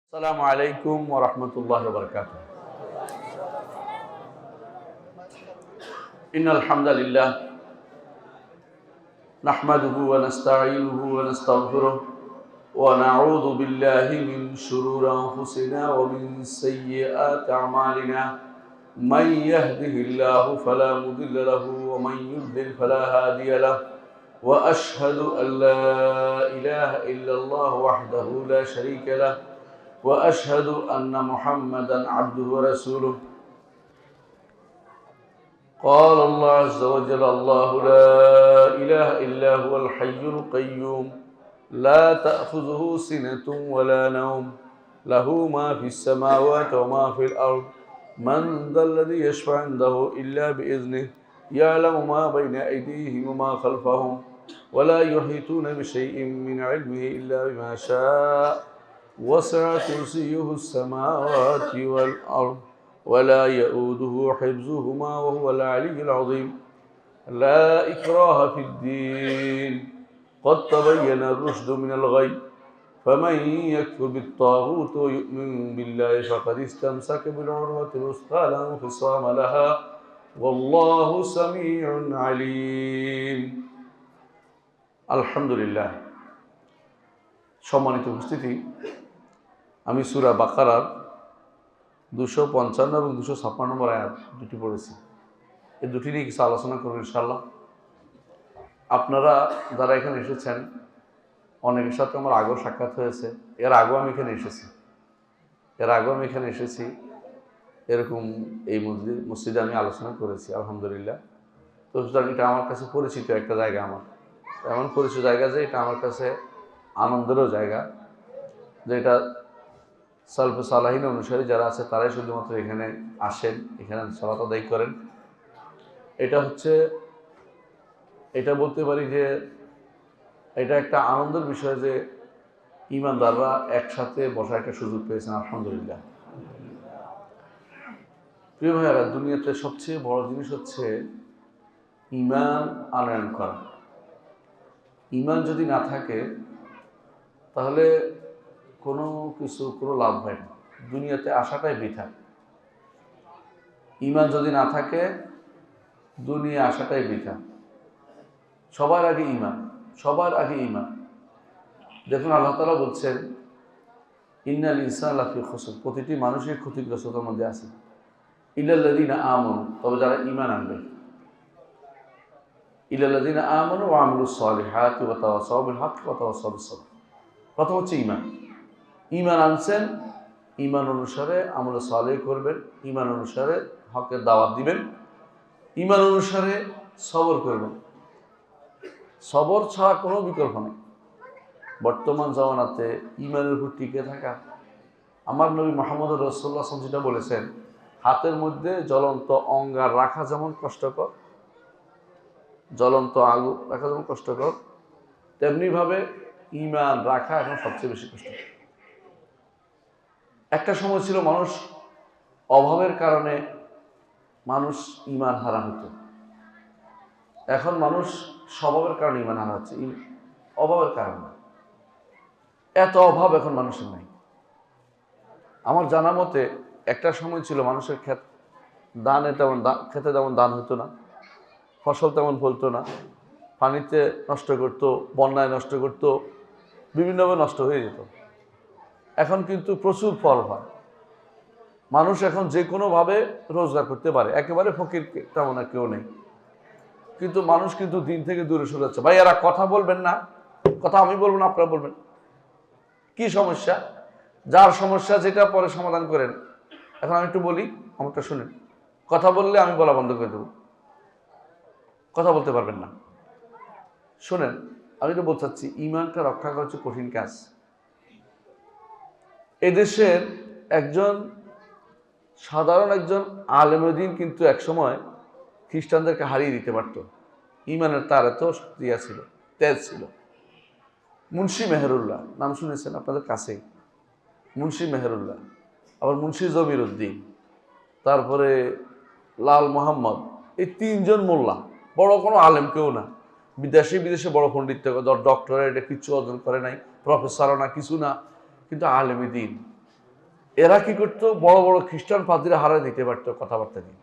আসসালামু আলাইকুম ওয়া রাহমাতুল্লাহি ওয়া বারাকাতুহু। ইন্নাল হামদালিল্লাহ নাহমাদুহু ওয়া নাস্তাঈনুহু ওয়া নাস্তাগফিরুহ ওয়া নাউযু বিল্লাহি মিন শুরুরি আনফুসিনা ওয়া মিন সাইয়্যিআতি আমালিনা। মান ইয়াহদিহিল্লাহু ফালা মুদিল্লা লাহু ওয়া মান ইউদ্লিল ফালা হাদিয়া লাহু। ওয়া আশহাদু আল লা ইলাহা ইল্লাল্লাহু ওয়াহদাহু লা শারীকা লাহু وأشهد أن محمدا عبده ورسوله. قال الله عز وجل: الله لا إله إلا هو الحي القيوم لا تأخذه سنة ولا نوم له ما في السماوات وما في الأرض من ذا الذي يشفع عنده إلا بإذنه يعلم ما بين أيديهم وما خلفهم ولا يحيطون بشيء من علمه إلا بما شاء وسع كرسيه السماوات والأرض ولا يؤوده حفظهما وهو العلي العظيم. لا إكراه في الدين قد تبين الرشد من الغي فمن يكفر بالطاغوت ويؤمن بالله فقد استمسك بالعروة الوثقى لا انفصام لها والله سميع عليم. আলহামদুলিল্লাহ। সম্মানিত উপস্থিতি, আমি সূরা বাকারার 255 এবং 256 নম্বর আয়াত দুটি পড়েছি। এই দুটি নিয়ে কিছু আলোচনা করব ইনশাআল্লাহ। আপনারা যারা এখানে এসেছেন, অনেকের সাথে আমার আগেও সাক্ষাৎ হয়েছে। এর আগেও আমি এখানে এসেছি। এরকম এই মসজিদে আমি আলোচনা করেছি আলহামদুলিল্লাহ। তো সুতরাং এটা আমার কাছে পরিচিত একটা জায়গা, আমার এমন পরিচিত জায়গা যে এটা আমার কাছে আনন্দেরও জায়গা, যে এটা সালফে সালাহিন অনুসারী যারা আছে তারাই শুধুমাত্র এখানে আসেন, এখানে সালাত আদায় করেন। এটা বলতে পারি যে এটা একটা আনন্দের বিষয় যে ঈমানদাররা একসাথে বসার একটা সুযোগ পেয়েছেন আলহামদুলিল্লাহ। প্রিয় ভাইয়েরা, দুনিয়াতে সবচেয়ে বড় জিনিস হচ্ছে ঈমান আনয়ন করা। ঈমান যদি না থাকে তাহলে কোনো লাভ হয় না, দুনিয়াতে আসাটাই বৃথা। ঈমান যদি না থাকে দুনিয়া আসাটাই বৃথা। সবার আগে ঈমান। দেখুন, আল্লাহ তাআলা বলছেন ইন্নাল ইনসানা লাফি খুসর, প্রতিটি মানুষই ক্ষতিগ্রস্ততার মধ্যে আছে। ইল্লাল্লাযীনা আমানু, তবে যারা ঈমান আনবে। ইল্লাল্লাযীনা আমানু ওয়া আমিলুস সালিহাতি ওয়া তাওয়াসাউ বিল হক ওয়া তাওয়াসাউ বিস সবর। প্রথম হচ্ছে ঈমান আনছেন, ঈমান অনুসারে আমলে সালেহ করবেন, ঈমান অনুসারে হকের দাওয়াত দিবেন, ঈমান অনুসারে সবর করবেন। সবর ছাড়া কোনো বিকল্প নেই। বর্তমান জামানাতে ঈমানের উপর টিকে থাকা, আমার নবী মুহাম্মদ রাসূলুল্লাহ সাল্লাল্লাহু আলাইহি ওয়াসাল্লাম যেটা বলেছেন, হাতের মধ্যে জ্বলন্ত অঙ্গার রাখা যেমন কষ্টকর, জ্বলন্ত আগুন রাখা যেমন কষ্টকর, তেমনিভাবে ঈমান রাখা এখন সবচেয়ে বেশি কষ্টকর। একটা সময় ছিল মানুষ অভাবের কারণে ঈমান হারা হতো। এখন মানুষ স্বভাবের কারণে ঈমান হারা হচ্ছে, অভাবের কারণে। এত অভাব এখন মানুষের নাই। আমার জানা মতে একটা সময় ছিল মানুষের খেতে তেমন দান হতো না, ফসল তেমন ফলতো না, পানিতে নষ্ট করত, বন্যায় নষ্ট করত, বিভিন্নভাবে নষ্ট হয়ে যেত। এখন কিন্তু প্রচুর ফল হয়। মানুষ এখন যে কোনোভাবে রোজগার করতে পারে, একেবারে ফকির তেমন কেউ নেই। কিন্তু মানুষ কিন্তু দিন থেকে দূরে সরে যাচ্ছে। ভাই, এরা কথা বলবেন না, কথা আমি বলবো না, আপনারা বলবেন। কি সমস্যা? যার সমস্যা যেটা পরে সমাধান করেন। এখন আমি একটু বলি, আমারটা শুনেন। কথা বললে আমি বলা বন্ধ করে দেবো, কথা বলতে পারবেন না। শোনেন, আমি তো বলতে চাচ্ছি, ঈমানটা রক্ষা করা হচ্ছে কঠিন কাজ। এদেশের সাধারণ একজন আলেমে দ্বীন কিন্তু একসময় খ্রিস্টানদেরকে হারিয়ে দিতে পারত। ঈমানের তার এত শক্তি ছিল, তেজ ছিল। মুন্সি মেহেরুল্লাহ নাম শুনেছেন আপনাদের কাছেই, মুন্সি মেহেরুল্লাহ, আবার মুন্সি জমির উদ্দিন, তারপরে লাল মোহাম্মদ, এই তিনজন মোল্লা, বড় কোনো আলেম কেউ না, বিদেশে বড় পণ্ডিত, ডক্টরেট কিচ্ছু অর্জন করে নাই, প্রফেসরও না, কিছু না, কিন্তু আলেমে দ্বীন। এরা কি করতো, বড় বড় খ্রিস্টান পাদ্রীরা হারায় দিতে পারতো কথাবার্তা দিয়ে।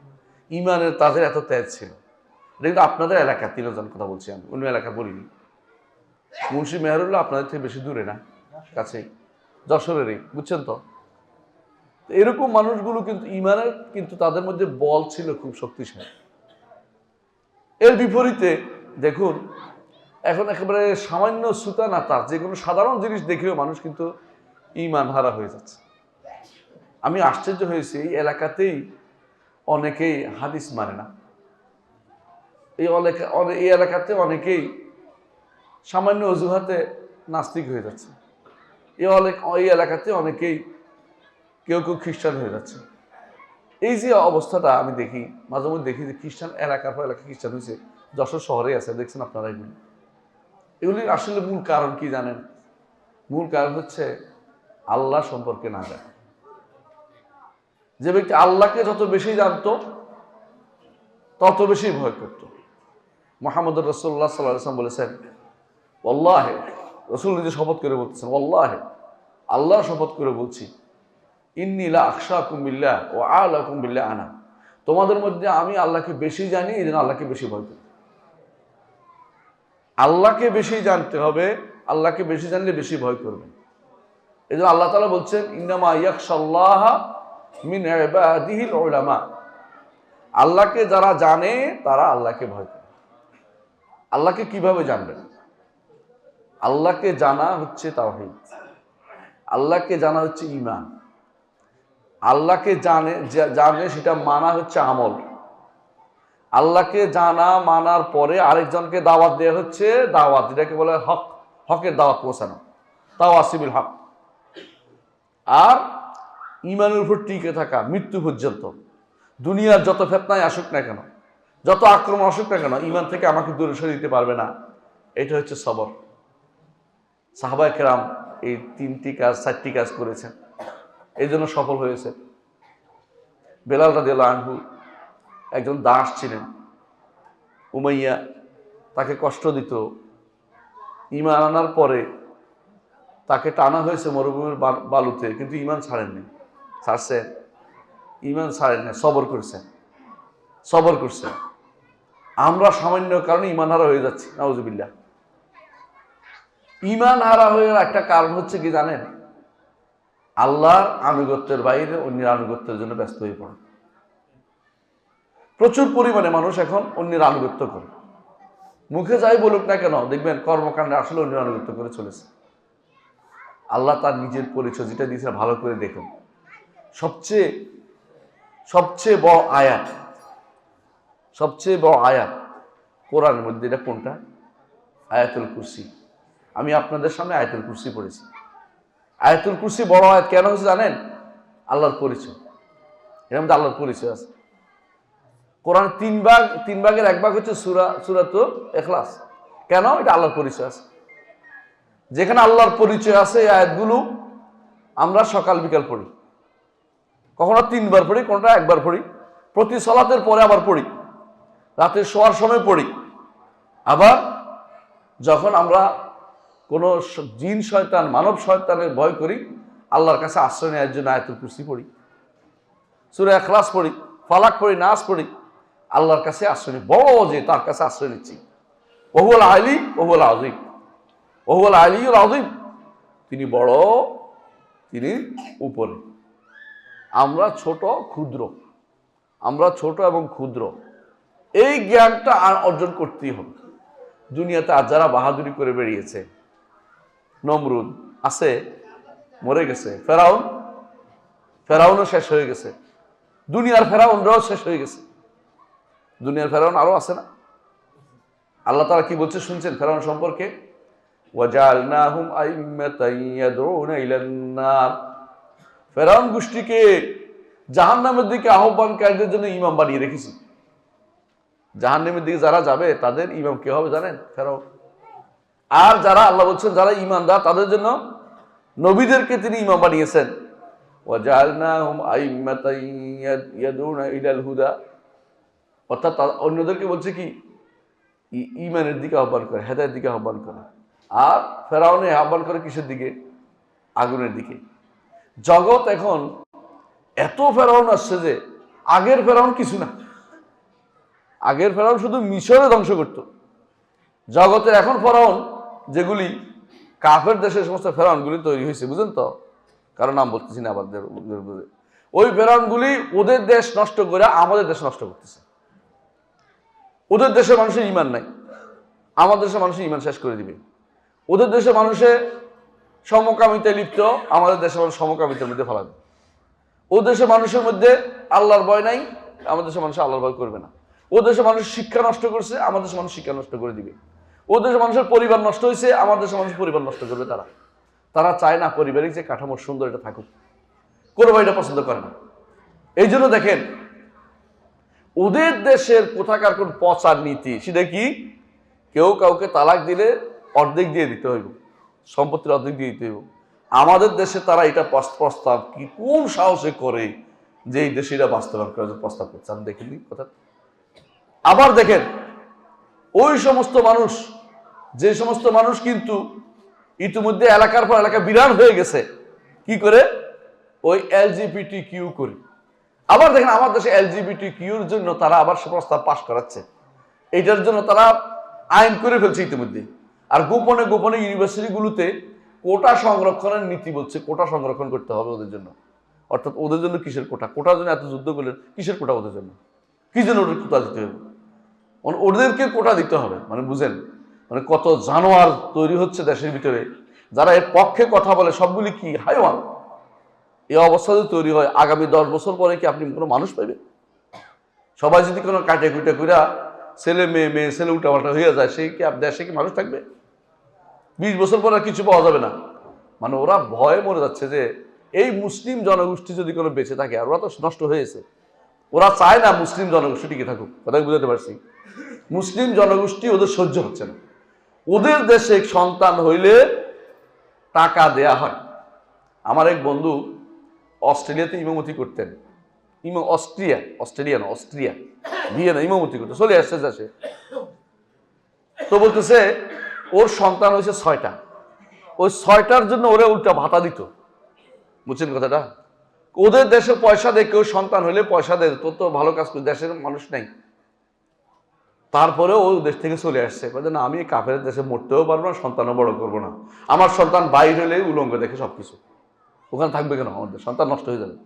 ইমানের তাদের এত তেজ ছিল। এটা কিন্তু আপনাদের এলাকা, 3 জন কথা বলছি আমি, অন্য এলাকা বলিনি। মুন্সি মেহেরুল্লাহ আপনাদের থেকে বেশি দূরে না, কাছেই, যশোরেরই, বুঝছেন তো। এরকম মানুষগুলো কিন্তু ইমানের কিন্তু তাদের মধ্যে বল ছিল খুব শক্তিশালী। এর বিপরীতে দেখুন, এখন একেবারে সামান্য সুতা না, তার যে কোনো সাধারণ জিনিস দেখেও মানুষ কিন্তু ইমান হারা হয়ে যাচ্ছে। আমি আশ্চর্য হয়েছি, এই এলাকাতেই অনেকেই হাদিস মানে না। এই এলাকাতে অনেকেই সামান্য অজুহাতে নাস্তিক হয়ে যাচ্ছে। এই এলাকাতে অনেকেই কেউ কেউ খ্রিস্টান হয়ে যাচ্ছে। এই যে অবস্থাটা আমি দেখি, মাঝে মধ্যে দেখি যে খ্রিস্টান এলাকার পর এলাকা খ্রিস্টান হয়েছে, যশোর শহরে আছে, দেখছেন আপনারা। এগুলির আসলে মূল কারণ কি জানেন? মূল কারণ হচ্ছে আল্লাহ সম্পর্কে না জানা। যে ব্যক্তি আল্লাহকে যত বেশি জানতো তত বেশি ভয় করত। মুহাম্মদ রাসূলুল্লাহ সাল্লাল্লাহু আলাইহি ওয়াসাল্লাম বলেছেন, ওয়াল্লাহি, রাসূল নিজে শপথ করে বলতেছেন, ওয়াল্লাহি, আল্লাহর শপথ করে বলছি, ইন্নী লা আখশাকুম বিল্লাহ ওয়া আ'লাকুম বিল্লাহ আনা, তোমাদের মধ্যে আমি আল্লাহকে বেশি জানি, এই জন্য আল্লাহকে বেশি ভয় করি। আল্লাহকে বেশি জানতে হবে, আল্লাহকে বেশি জানলে বেশি ভয় করবেন। এই জন্য আল্লাহ তাআলা বলছেন, ইন্নামা ইয়াখশাল্লাহা মিন ইবাদিহিল উলামা, আল্লাহকে যারা জানে তারা আল্লাহকে ভয় করে। আল্লাহকে কিভাবে জানবেন? আল্লাহকে জানা হচ্ছে তাওহীদ, আল্লাহকে জানা হচ্ছে ঈমান, আল্লাহকে জানে সেটা মানা হচ্ছে আমল। আল্লাহকে জানা মানার পরে আরেকজনকে দাওয়াত দেওয়া হচ্ছে দাওয়াত, যেটাকে বলে হক, হকের দাওয়াত পৌঁছানো, তাওয়াসিবিল হক। আর ঈমানের উপর টিকে থাকা মৃত্যু পর্যন্ত। দুনিয়ার যত ফিতনায় আসুক না কেন, যত আক্রমণ আসুক না কেন, ঈমান থেকে আমাকে দূরে সরিয়ে দিতে পারবে না। এটা হচ্ছে সবর। সাহাবায়ে কেরাম এই 3টি কাজ 4টি কাজ করেছেন, এই জন্য সফল হয়েছে। বেলাল রাদিয়াল্লাহু আনহু একজন দাস ছিলেন, উমাইয়া তাকে কষ্ট দিত। ঈমান আনার পরে তাকে টানা হয়েছে মরুভূমির বালুতে, কিন্তু ঈমান ছাড়েননি। ছাড়ছেন? ঈমান ছাড়েন না, সবর করছেন, সবর করছেন। আমরা সামান্য কারণে ঈমান হারা হয়ে যাচ্ছি, নাউজুবিল্লাহ। ঈমান হারা হয়ে একটা কারণ হচ্ছে কি জানেন? আল্লাহর আনুগত্যের বাইরে অন্যের আনুগত্যের জন্য ব্যস্ত হয়ে পড়ে। প্রচুর পরিমাণে মানুষ এখন অন্যের আনুগত্য করে, মুখে যাই বলুক না কেন, দেখবেন কর্মকাণ্ডে আসলে অন্যের আনুগত্য করে চলেছে। আল্লাহ তার নিজের পরিচয় যেটা দিয়েছে ভালো করে দেখুন। সবচেয়ে বড় আয়াত, সবচেয়ে বড় আয়াত কোরআনের মধ্যে এটা কোনটা? আয়াতুল কুরসি। আমি আপনাদের সামনে আয়াতুল কুরসি পড়েছি। আয়াতুল কুরসি বড় আয়াত কেন হচ্ছে জানেন? আল্লাহর পরিচয়, এর মধ্যে আল্লাহর পরিচয় আছে। কোরআন 3 ভাগের 1 ভাগ হচ্ছে সূরাতুল ইখলাস। কেন? এটা আল্লাহর পরিচয় আছে। যেখানে আল্লাহর পরিচয় আছে এই আয়াতগুলো আমরা সকাল বিকাল পড়ি, কখনো 3 বার পড়ি, কোনটা 1 বার পড়ি, প্রতি সালাতের পরে আবার পড়ি, রাতে শোয়ার সময় পড়ি। আবার যখন আমরা কোনো জিন শয়তান মানব শয়তানের ভয় করি, আল্লাহর কাছে আশ্রয় নেওয়ার জন্য আয়াতুল কুরসি পড়ি, সূরা ইখলাস পড়ি, ফালাক পড়ি, নাস পড়ি, আল্লাহর কাছে আশ্রয় নিই। বড় যে তার কাছে আশ্রয় নিচ্ছি। ওহুয়াল আলী ওহুয়াল আযীম, ওহুয়াল আলীউল আযীম, তিনি বড়, তিনি উপরে, আমরা ছোট ক্ষুদ্র, আমরা ছোট এবং ক্ষুদ্র। এই জ্ঞানটা অর্জন করতেই হবে। দুনিয়াতে আজ যারা বাহাদুরি করে বেরিয়েছে, নমরুদ আছে, মরে গেছে, ফেরাউনও শেষ হয়ে গেছে, দুনিয়ার ফেরাউনরাও শেষ হয়ে গেছে। দুনিয়ার ফেরাউন আরো আছে না? আল্লাহ তাআলা কি বলছে শুনছেন ফেরাউন সম্পর্কে? ওয়াজআলনাহুম আইম্মাতান ইয়াদউনা ইলান নার, ফেরাউন গোষ্ঠীকে জাহান্নামের দিকে আহ্বানকারীদের জন্য ইমাম বানিয়ে রেখেছি। জাহান্নামের দিকে যারা যাবে তাদের ইমাম কে হবে জানেন? ফেরাউন। আর যারা আল্লাহ বলছেন যারা ঈমানদার তাদের জন্য নবীদেরকে তিনি ইমাম বানিয়েছেন। ওয়াজআলনাহুম আইম্মাতান ইয়াদউনা ইলাল হুদা, অর্থাৎ অন্যদেরকে বলছে কি ঈমানের দিকে আহ্বান করে, হেদায়েতের দিকে আহ্বান করে। আর ফেরাউনে আহ্বান করে কিসের দিকে? আগুনের দিকে। জগৎ এখন এত ফেরাউন আসছে যে আগের ফেরাউন কিছু না। আগের ফেরাউন শুধু মিশরে ধ্বংস করত। জগতের এখন ফেরাউন যেগুলি কাফের দেশের সমস্ত ফেরাউনগুলি তৈরি হয়েছে, বুঝেন তো, কারণ নাম বলতেছি না আবার, ওই ফেরাউনগুলি ওদের দেশ নষ্ট করে আমাদের দেশ নষ্ট করতেছে। ওদের দেশের মানুষের ইমান নাই, আমাদের দেশের মানুষের ইমান শেষ করে দিবে। ওদের দেশের মানুষে সমকামিতায় লিপ্ত, আমাদের দেশের মানুষ সমকামিতার মধ্যে ফেলাবে। ও দেশের মানুষের মধ্যে আল্লাহর ভয় নাই, আমাদের দেশের মানুষ আল্লাহর ভয় করবে না। ও দেশের মানুষ শিক্ষা নষ্ট করছে, আমাদের দেশের মানুষ শিক্ষা নষ্ট করে দিবে। ও দেশের মানুষের পরিবার নষ্ট হয়েছে, আমাদের দেশের মানুষ পরিবার নষ্ট করবে। তারা চায় না পরিবারিক যে কাঠামো সুন্দর এটা থাকুক, কোনো এটা পছন্দ করে না। এই জন্য দেখেন ওদের দেশের কোথাকার কোন পচার নীতি, সেটা কি, কেউ কাউকে তালাক দিলে অর্ধেক দিয়ে দিতে হইব, সম্পত্তির অর্ধেক দিয়ে দিতে হইব। আমাদের দেশে তারা এটা প্রস্তাব কি কোন সাহসে করে যে এই দেশে এটা বাস্তবায়ন করার প্রস্তাব করছে, আমি দেখিনি কথা। আবার দেখেন ওই সমস্ত মানুষ, যে সমস্ত মানুষ কিন্তু ইতিমধ্যে এলাকার পর এলাকা বিরান হয়ে গেছে, কি করে, ওই এলজিবিটি কিউ করে। আবার দেখেন আমার দেশে এলজিবিটি কিউর জন্য তারা আবার প্রস্তাব পাশ করাচ্ছে, এইটার জন্য তারা আইন করে ফেলছে ইতিমধ্যে। আর গোপনে গোপনে ইউনিভার্সিটিগুলোতে কোটা সংরক্ষণের নীতি বলছে, কোটা সংরক্ষণ করতে হবে ওদের জন্য। অর্থাৎ ওদের জন্য কিসের কোটা, কোটার জন্য এত যুদ্ধ করলেন, কিসের কোটা ওদের জন্য, কি জন্য ওদের কোটা দিতে হবে, ওদেরকে কোটা দিতে হবে। মানে বুঝেন, মানে কত জানোয়ার তৈরি হচ্ছে দেশের ভিতরে, যারা এর পক্ষে কথা বলে সবগুলি কি হাইওয়ান। এই অবস্থা যদি তৈরি হয়, আগামী 10 বছর পরে কি আপনি কোনো মানুষ পাইবেন? সবাই যদি কোনো কাটে কুটে কইরা ছেলে মেয়ে মেয়ে ছেলে উল্টাপাল্টা হয়ে যায়, সেই কি দেশে কি মানুষ থাকবে? 20 বছর পর আর কিছু পাওয়া যাবে না। মানে ওরা ভয়ে মরে যাচ্ছে যে এই মুসলিম জনগোষ্ঠী যদি কোনো বেঁচে থাকে, আর ওরা তো নষ্ট হয়েছে, ওরা চায় না মুসলিম জনগোষ্ঠী টিকে থাকুক। কথা বুঝাতে পারছি? মুসলিম জনগোষ্ঠী ওদের সহ্য হচ্ছে না। ওদের দেশে সন্তান হইলে টাকা দেয়া হয়। আমার এক বন্ধু অস্ট্রেলিয়াতে ইমামতি করতেন, অস্ট্রিয়া ভিয়েনা ইমামতি করতে চলে আসছে দেশে। তো বলতেছে ওর সন্তান হয়েছে 6টা, ওই 6টার জন্য ওরা উল্টা ভাতা দিত। বুঝছেন কথাটা? ওদের দেশে পয়সা দেয়, কেউ সন্তান হইলে পয়সা দেয়, তোর তো ভালো কাজ করে, দেশের মানুষ নাই। তারপরে ও দেশ থেকে চলে আসছে, না আমি কাফের দেশে মরতেও পারবো না, সন্তানও বড় করবো না, আমার সন্তান বাইরে হলে উলঙ্গ দেখে সবকিছু, ওখানে থাকবে কেন, আমাদের সন্তান নষ্ট হয়ে যাবে।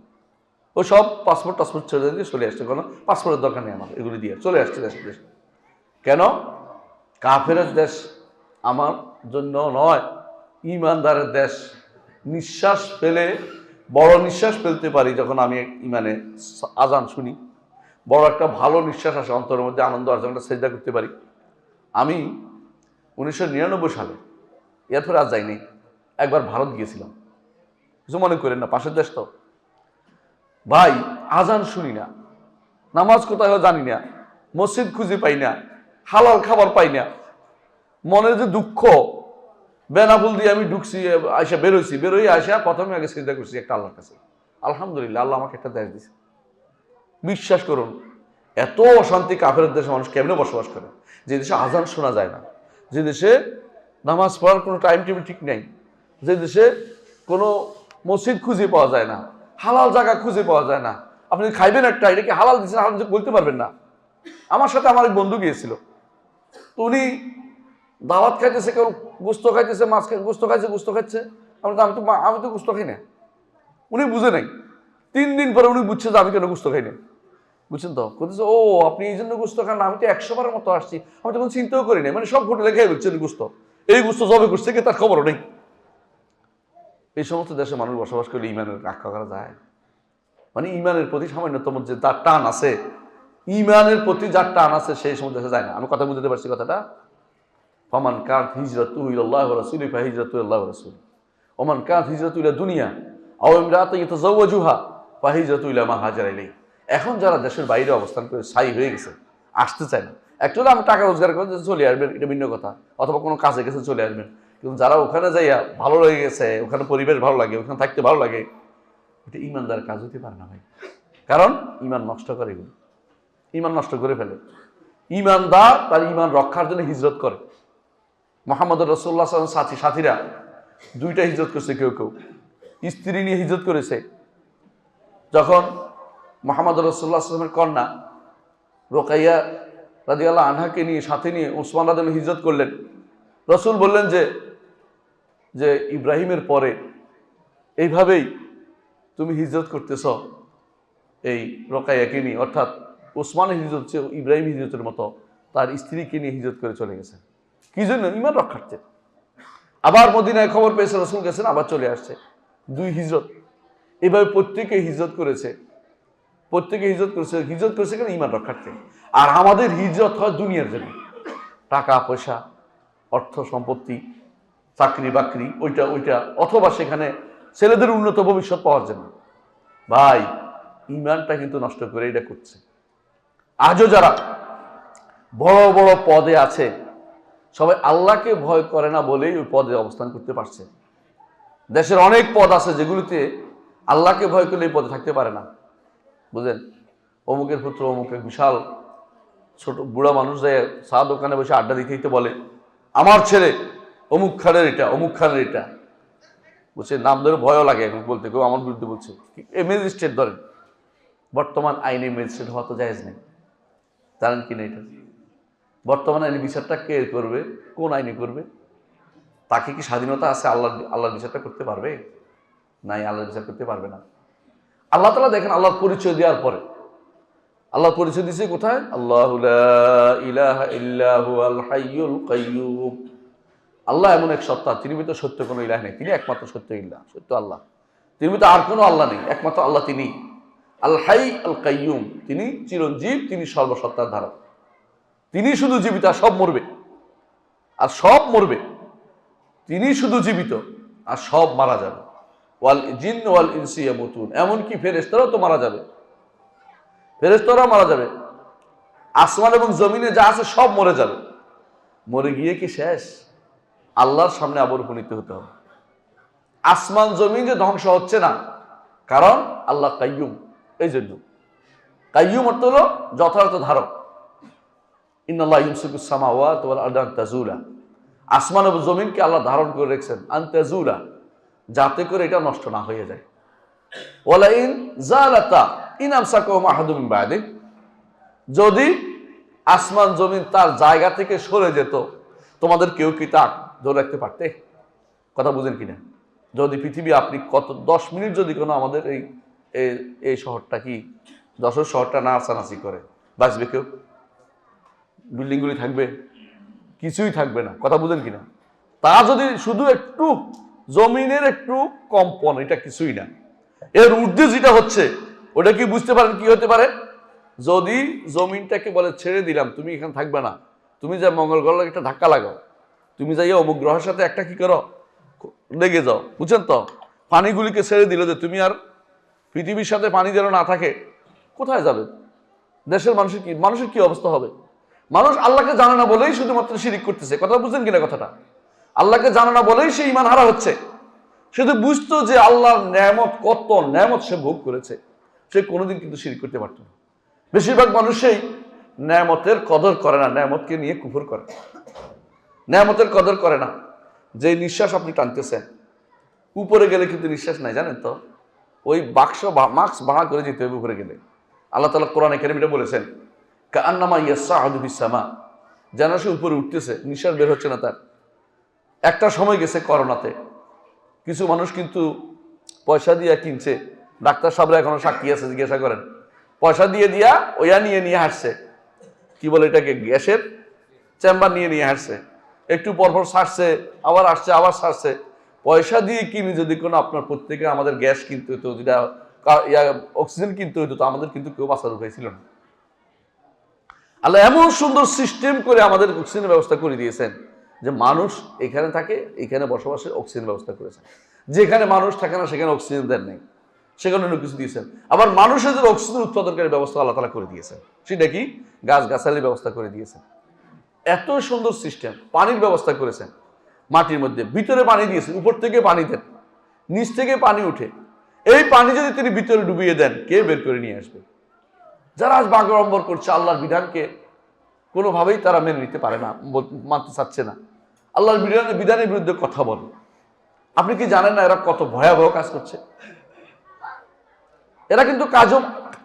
ও সব পাসপোর্ট ছেড়ে দিয়ে চলে আসছে, কোনো পাসপোর্টের দরকার নেই আমার, এগুলি দিয়ে চলে আসছে দেশে। কেন? কাফের দেশ আমার জন্য নয়, ইমানদারের দেশ। নিঃশ্বাস ফেলে বড় নিঃশ্বাস ফেলতে পারি যখন আমি ইমানে আজান শুনি, বড় একটা ভালো নিঃশ্বাস আসে অন্তরের মধ্যে, আনন্দ আসে, একটা সেজদা করতে পারি। আমি 1999 সালে, এরপরে আজ যাইনি, একবার ভারত গিয়েছিলাম। কিছু মনে করেন না, পাশের দেশ তো। ভাই আজান শুনি না, নামাজ কোথায় হয় জানি না, মসজিদ খুঁজে পাই না, হালাল খাবার পাই না, মনের যে দুঃখ, বেনাফুল দিয়ে আমি ঢুকছি, আয়সা বেরোই আয়সা প্রথমে আগে সিজদা করছি একটা আল্লাহর কাছে, আলহামদুলিল্লাহ আল্লাহ আমাকে একটা দেশ দিছে। বিশ্বাস করুন এত অশান্তি কাফের দেশে মানুষ কেমনে বসবাস করে, যে দেশে আজান শোনা যায় না, যে দেশে নামাজ পড়ার কোনো টাইম টেবিল ঠিক নেই, যে দেশে কোনো মসজিদ খুঁজে পাওয়া যায় না, হালাল জায়গা খুঁজে পাওয়া যায় না। আপনি খাইবেন একটা, এটা কি হালাল দিচ্ছেন হালাল বলতে পারবেন না। আমার সাথে আমার এক বন্ধু গিয়েছিল, তো উনি দাওয়াত খাইতেছে, কেউ গোস্ত খাইতেছে, মাছ গোস্ত খাচ্ছে, আমি তো গোস্ত খাই না। উনি বুঝে নাই, 3 দিন পরে উনি বুঝছে যে আমি কেন গোস্ত খাই না। বুঝছেন তো? বলতেছে ও আপনি এই জন্য গোস্ত খান, আমি তো 100 বারের মতো আসছি, আমি তো কোনো চিন্তাও করি নাই, মানে সব হোটেলে খেয়ে বলছেন গোস্ত, এই গোস্ত জবে করছে কি তার খবরও নেই। এই সমস্ত দেশে মানুষ বসবাস করলে ইমানের রক্ষা করা যায়? মানে ইমানের প্রতি সামান্যতম যে যার টান আছে, ইমানের প্রতি যার টান আছে সেই সমস্ত দেশে যায় না। আমি কথা বুঝতে পারছি কথাটা? ফামান কানাত হিজরাতুহু ইলাল্লাহি ওয়া রাসূলিহি ফাহিজরাতুহু ইলাল্লাহি ওয়া রাসূলিহি ওয়া মান কানাত হিজরাতুহু ইলা দুনিয়া আও ইমরাআতিন ইয়াতাযাওয়াজুহা ফাহিজরাতুহু ইলা মা হাজারা ইলাইহি। এখন যারা দেশের বাইরে অবস্থান করে স্থায়ী হয়ে গেছে, আসতে চায় না, একটু আমি টাকা রোজগার করে চলে আসবেন, এটা ভিন্ন কথা, অথবা কোনো কাজে গেছে চলে আসবেন। কিন্তু যারা ওখানে যাইয়া ভালো লেগে গেছে, ওখানে পরিবেশ ভালো লাগে, ওখানে থাকতে ভালো লাগে, এটা ইমানদার কাজ হতে পারে না ভাই। কারণ ইমান নষ্ট করে, এগুলো ইমান নষ্ট করে ফেলে। ইমানদার তার ইমান রক্ষার জন্য হিজরত করে। মুহাম্মদ রাসূলুল্লাহ সাল্লাল্লাহু আলাইহি ওয়াসাল্লাম সাথীরা 2টা হিজরত করছে, কেউ স্ত্রী নিয়ে হিজরত করেছে। যখন মুহাম্মদ রাসূলুল্লাহ সাল্লাল্লাহু আলাইহি ওয়াসাল্লামের কন্যা রুকাইয়া রাদিয়াল্লাহু আনহাকে নিয়ে সাথে নিয়ে ওসমান রাদিয়াল্লাহু আনহু হিজরত করলেন, রাসূল বললেন যে ইব্রাহিমের পরে এইভাবেই তুমি হিজরত করতেছ এই রুকাইয়াকে নিয়ে, অর্থাৎ ওসমানের হিজরত হচ্ছে ইব্রাহিম হিজরতের মতো তার স্ত্রীকে নিয়ে হিজরত করে চলে গেছেন। কি জন্য? ঈমান রক্ষার্থে। আবার মদিনায় খবর পেয়েছে, রাসূল গেছেন, আবার চলে আসছে। 2 হিজরত। এইভাবে প্রত্যেকে হিজরত করেছে, হিজরত করেছে কেন? ঈমান রক্ষার্থে। আর আমাদের হিজরত হয় দুনিয়ার জন্য, টাকা পয়সা, অর্থ সম্পত্তি, চাকরি বাকরি, ওইটা অথবা সেখানে ছেলেদের উন্নত ভবিষ্যৎ পাওয়ার জন্য। ভাই, ঈমানটা কিন্তু নষ্ট করে এটা করছে। আজও যারা বড় বড় পদে আছে সবাই আল্লাহকে ভয় করে না বলেই ওই পদে অবস্থান করতে পারছে। দেশের অনেক পদ আছে যেগুলিতে আল্লাহকে ভয় করলে এই পদে থাকতে পারে না। বুঝলেন? অমুকের পুত্র অমুক এক বিশাল ছোট বুড়া মানুষ যায় চা দোকানে বসে আড্ডা দিতে বলে, আমার ছেলে অমুক খানের এটা, অমুক খানের এটা, বলছে নাম ধরে ভয়ও লাগে এখন বলতে, কেউ আমার বিরুদ্ধে বলছে। ম্যাজিস্ট্রেট ধরেন, বর্তমান আইনে ম্যাজিস্ট্রেট হওয়া তো জায়েজ নেই, জানেন কি না? এটা বর্তমান আইনি বিচারটা কে করবে? কোন আইনে করবে? তাকে কি স্বাধীনতা আছে আল্লাহর বিচারটা করতে পারবে? নাই, আল্লাহর বিচার করতে পারবে না। আল্লাহ তাআলা দেখেন, আল্লাহর পরিচয় দেওয়ার পরে আল্লাহর পরিচয় দিয়েছে কোথায়? আল্লাহু লা ইলাহা ইল্লা হুয়াল হাইয়ুল কাইয়্যুম। আল্লাহ এমন এক সত্তা, তিনি তো সত্য কোনো ইলাহ নেই, তিনি একমাত্র সত্য ইলাহ, সত্য আল্লাহ। তিনি তো আর কোনো আল্লাহ নেই, একমাত্র আল্লাহ তিনি। আল হাই আল কাইয়্যুম, তিনি চিরঞ্জীব, তিনি সর্বসত্তার ধারক, তিনি শুধু জীবিত, আর সব মরবে, আর সব মরবে। তিনি শুধু জীবিত আর সব মারা যাবে। ওয়াল জিন ওয়াল ইনসি ইয়ামুতুন, এমনকি ফেরেশতারাও তো মারা যাবে, ফেরেশতারাও মারা যাবে। আসমান এবং জমিনে যা আছে সব মরে যাবে। মরে গিয়ে কি শেষ? আল্লাহর সামনে আবার উপনীত হতে হবে। আসমান জমিন যে ধ্বংস হচ্ছে না, কারণ আল্লাহ কাইয়্যুম। এই জন্য কাইয়্যুম অর্থ হলো যথার্থ ধারক। ইন্নাল্লাহ ইউমসিকুস সামাওয়াতি ওয়াল আরদা আন তাজুলা, আসমান এবং জমিনকে আল্লাহ ধারণ করে রেখেছেন আন তাজুলা, যাতে করে এটা নষ্ট না হয়ে যায়। ওয়ালা ইন জালাতা ইন আমসাকুহুম আহাদুম মিন বা'দি, যদি আসমান জমিন তার জায়গা থেকে সরে যেত, তোমাদের কেউ কি তা ধরে রাখতে পারতে? কথা বুঝেন কিনা? যদি পৃথিবী আপনি 10 মিনিট যদি কোনো আমাদের এই শহরটা কি যশোর শহরটা নাচানাচি করে, বাঁচবে কেউ? বিল্ডিংগুলি থাকবে? কিছুই থাকবে না। কথা বুঝেন কিনা? তা যদি শুধু একটু জমিনের একটু কম্পন, এটা কিছুই না। এর ঊর্ধ্বে যেটা হচ্ছে ওটা কি বুঝতে পারেন কি হতে পারে? যদি জমিনটাকে বলে ছেড়ে দিলাম, তুমি এখানে থাকবে না, তুমি যা মঙ্গল গ্রহে একটা ধাক্কা লাগাও, তুমি যাই অমুক গ্রহের সাথে একটা কি করো, লেগে যাও, বুঝছেন তো? পানিগুলিকে ছেড়ে দিল যে তুমি আর পৃথিবীর সাথে পানি যেন না থাকে, কোথায় যাবে? দেশের মানুষের কি অবস্থা হবে? মানুষ আল্লাহকে জানে না বলেই শুধুমাত্র শিরিক করতেছে। কথা বুঝছেন কিনা কথাটা? আল্লাহকে জানে না বলেই সে ঈমান হারা হচ্ছে। সে তো বুঝতো যে আল্লাহর নেয়ামত, কত নেয়ামত সে ভোগ করেছে, সে কোনোদিন কিন্তু শিরিক করতে পারত না। বেশিরভাগ মানুষই নেয়ামতের কদর করে না, নেয়ামতকে নিয়ে কুফর করে, নেয়ামতের কদর করে না। যে নিঃশ্বাস আপনি টানতেছেন, উপরে গেলে কিন্তু নিঃশ্বাস নাই, জানেন তো? ওই মাস্ক ভাড়া করে যেতে হবে উপরে গেলে। আল্লাহ তাআলা কোরআনে কারীমে বলেছেন, কাআন্নামা ইয়াসআদু বিস-সামা, যেন সে উপরে উঠতেছে, নিঃশ্বাস বের হচ্ছে না তার। একটা সময় গেছে করোনাতে, কিছু মানুষ কিন্তু পয়সা দিয়ে কিনছে, ডাক্তার সাহেবরা এখনো সাক্ষী আছে, জিজ্ঞাসা করেন, পয়সা দিয়া ওয়া নিয়ে হাসছে, কি বলে এটাকে, গ্যাসের চেম্বার নিয়ে হাসছে, একটু পরপর ছাড়ছে, আবার আসছে, আবার ছাড়ছে। পয়সা দিয়ে কিনে যদি কোনো আপনার প্রত্যেকে আমাদের গ্যাস কিনতে হতো, যেটা অক্সিজেন কিনতে হতো, তো আমাদের কিন্তু কেউ বাঁচার উপায় ছিল না। আল্লাহ এমন সুন্দর সিস্টেম করে আমাদের অক্সিজেনের ব্যবস্থা করে দিয়েছেন যে মানুষ এখানে থাকে, এখানে বসবাসের অক্সিজেন ব্যবস্থা করেছেন। যেখানে মানুষ থাকে না সেখানে অক্সিজেন দেন নেই, সেখানে অন্য কিছু দিয়েছেন। আবার মানুষের যে অক্সিজেন উৎপাদনকারী ব্যবস্থা আল্লাহ তাআলা করে দিয়েছেন, সেটা কি, গাছগাছালির ব্যবস্থা করে দিয়েছেন। এত সুন্দর সিস্টেম। পানির ব্যবস্থা করেছেন, মাটির মধ্যে ভিতরে পানি দিয়েছেন, উপর থেকে পানি দেন, নিচ থেকে পানি উঠে। এই পানি যদি তিনি ভিতরে ডুবিয়ে দেন, কে বের করে নিয়ে আসবে? যারা আজ বাগড়ম্বর করছে, আল্লাহর বিধানকে কোনোভাবেই তারা মেনে নিতে পারে না, মানতে চাচ্ছে না, আল্লাহর বিধানের বিরুদ্ধে কথা বলে, আপনি কি জানেন না এরা কত ভয়াবহ কাজ করছে? এরা কিন্তু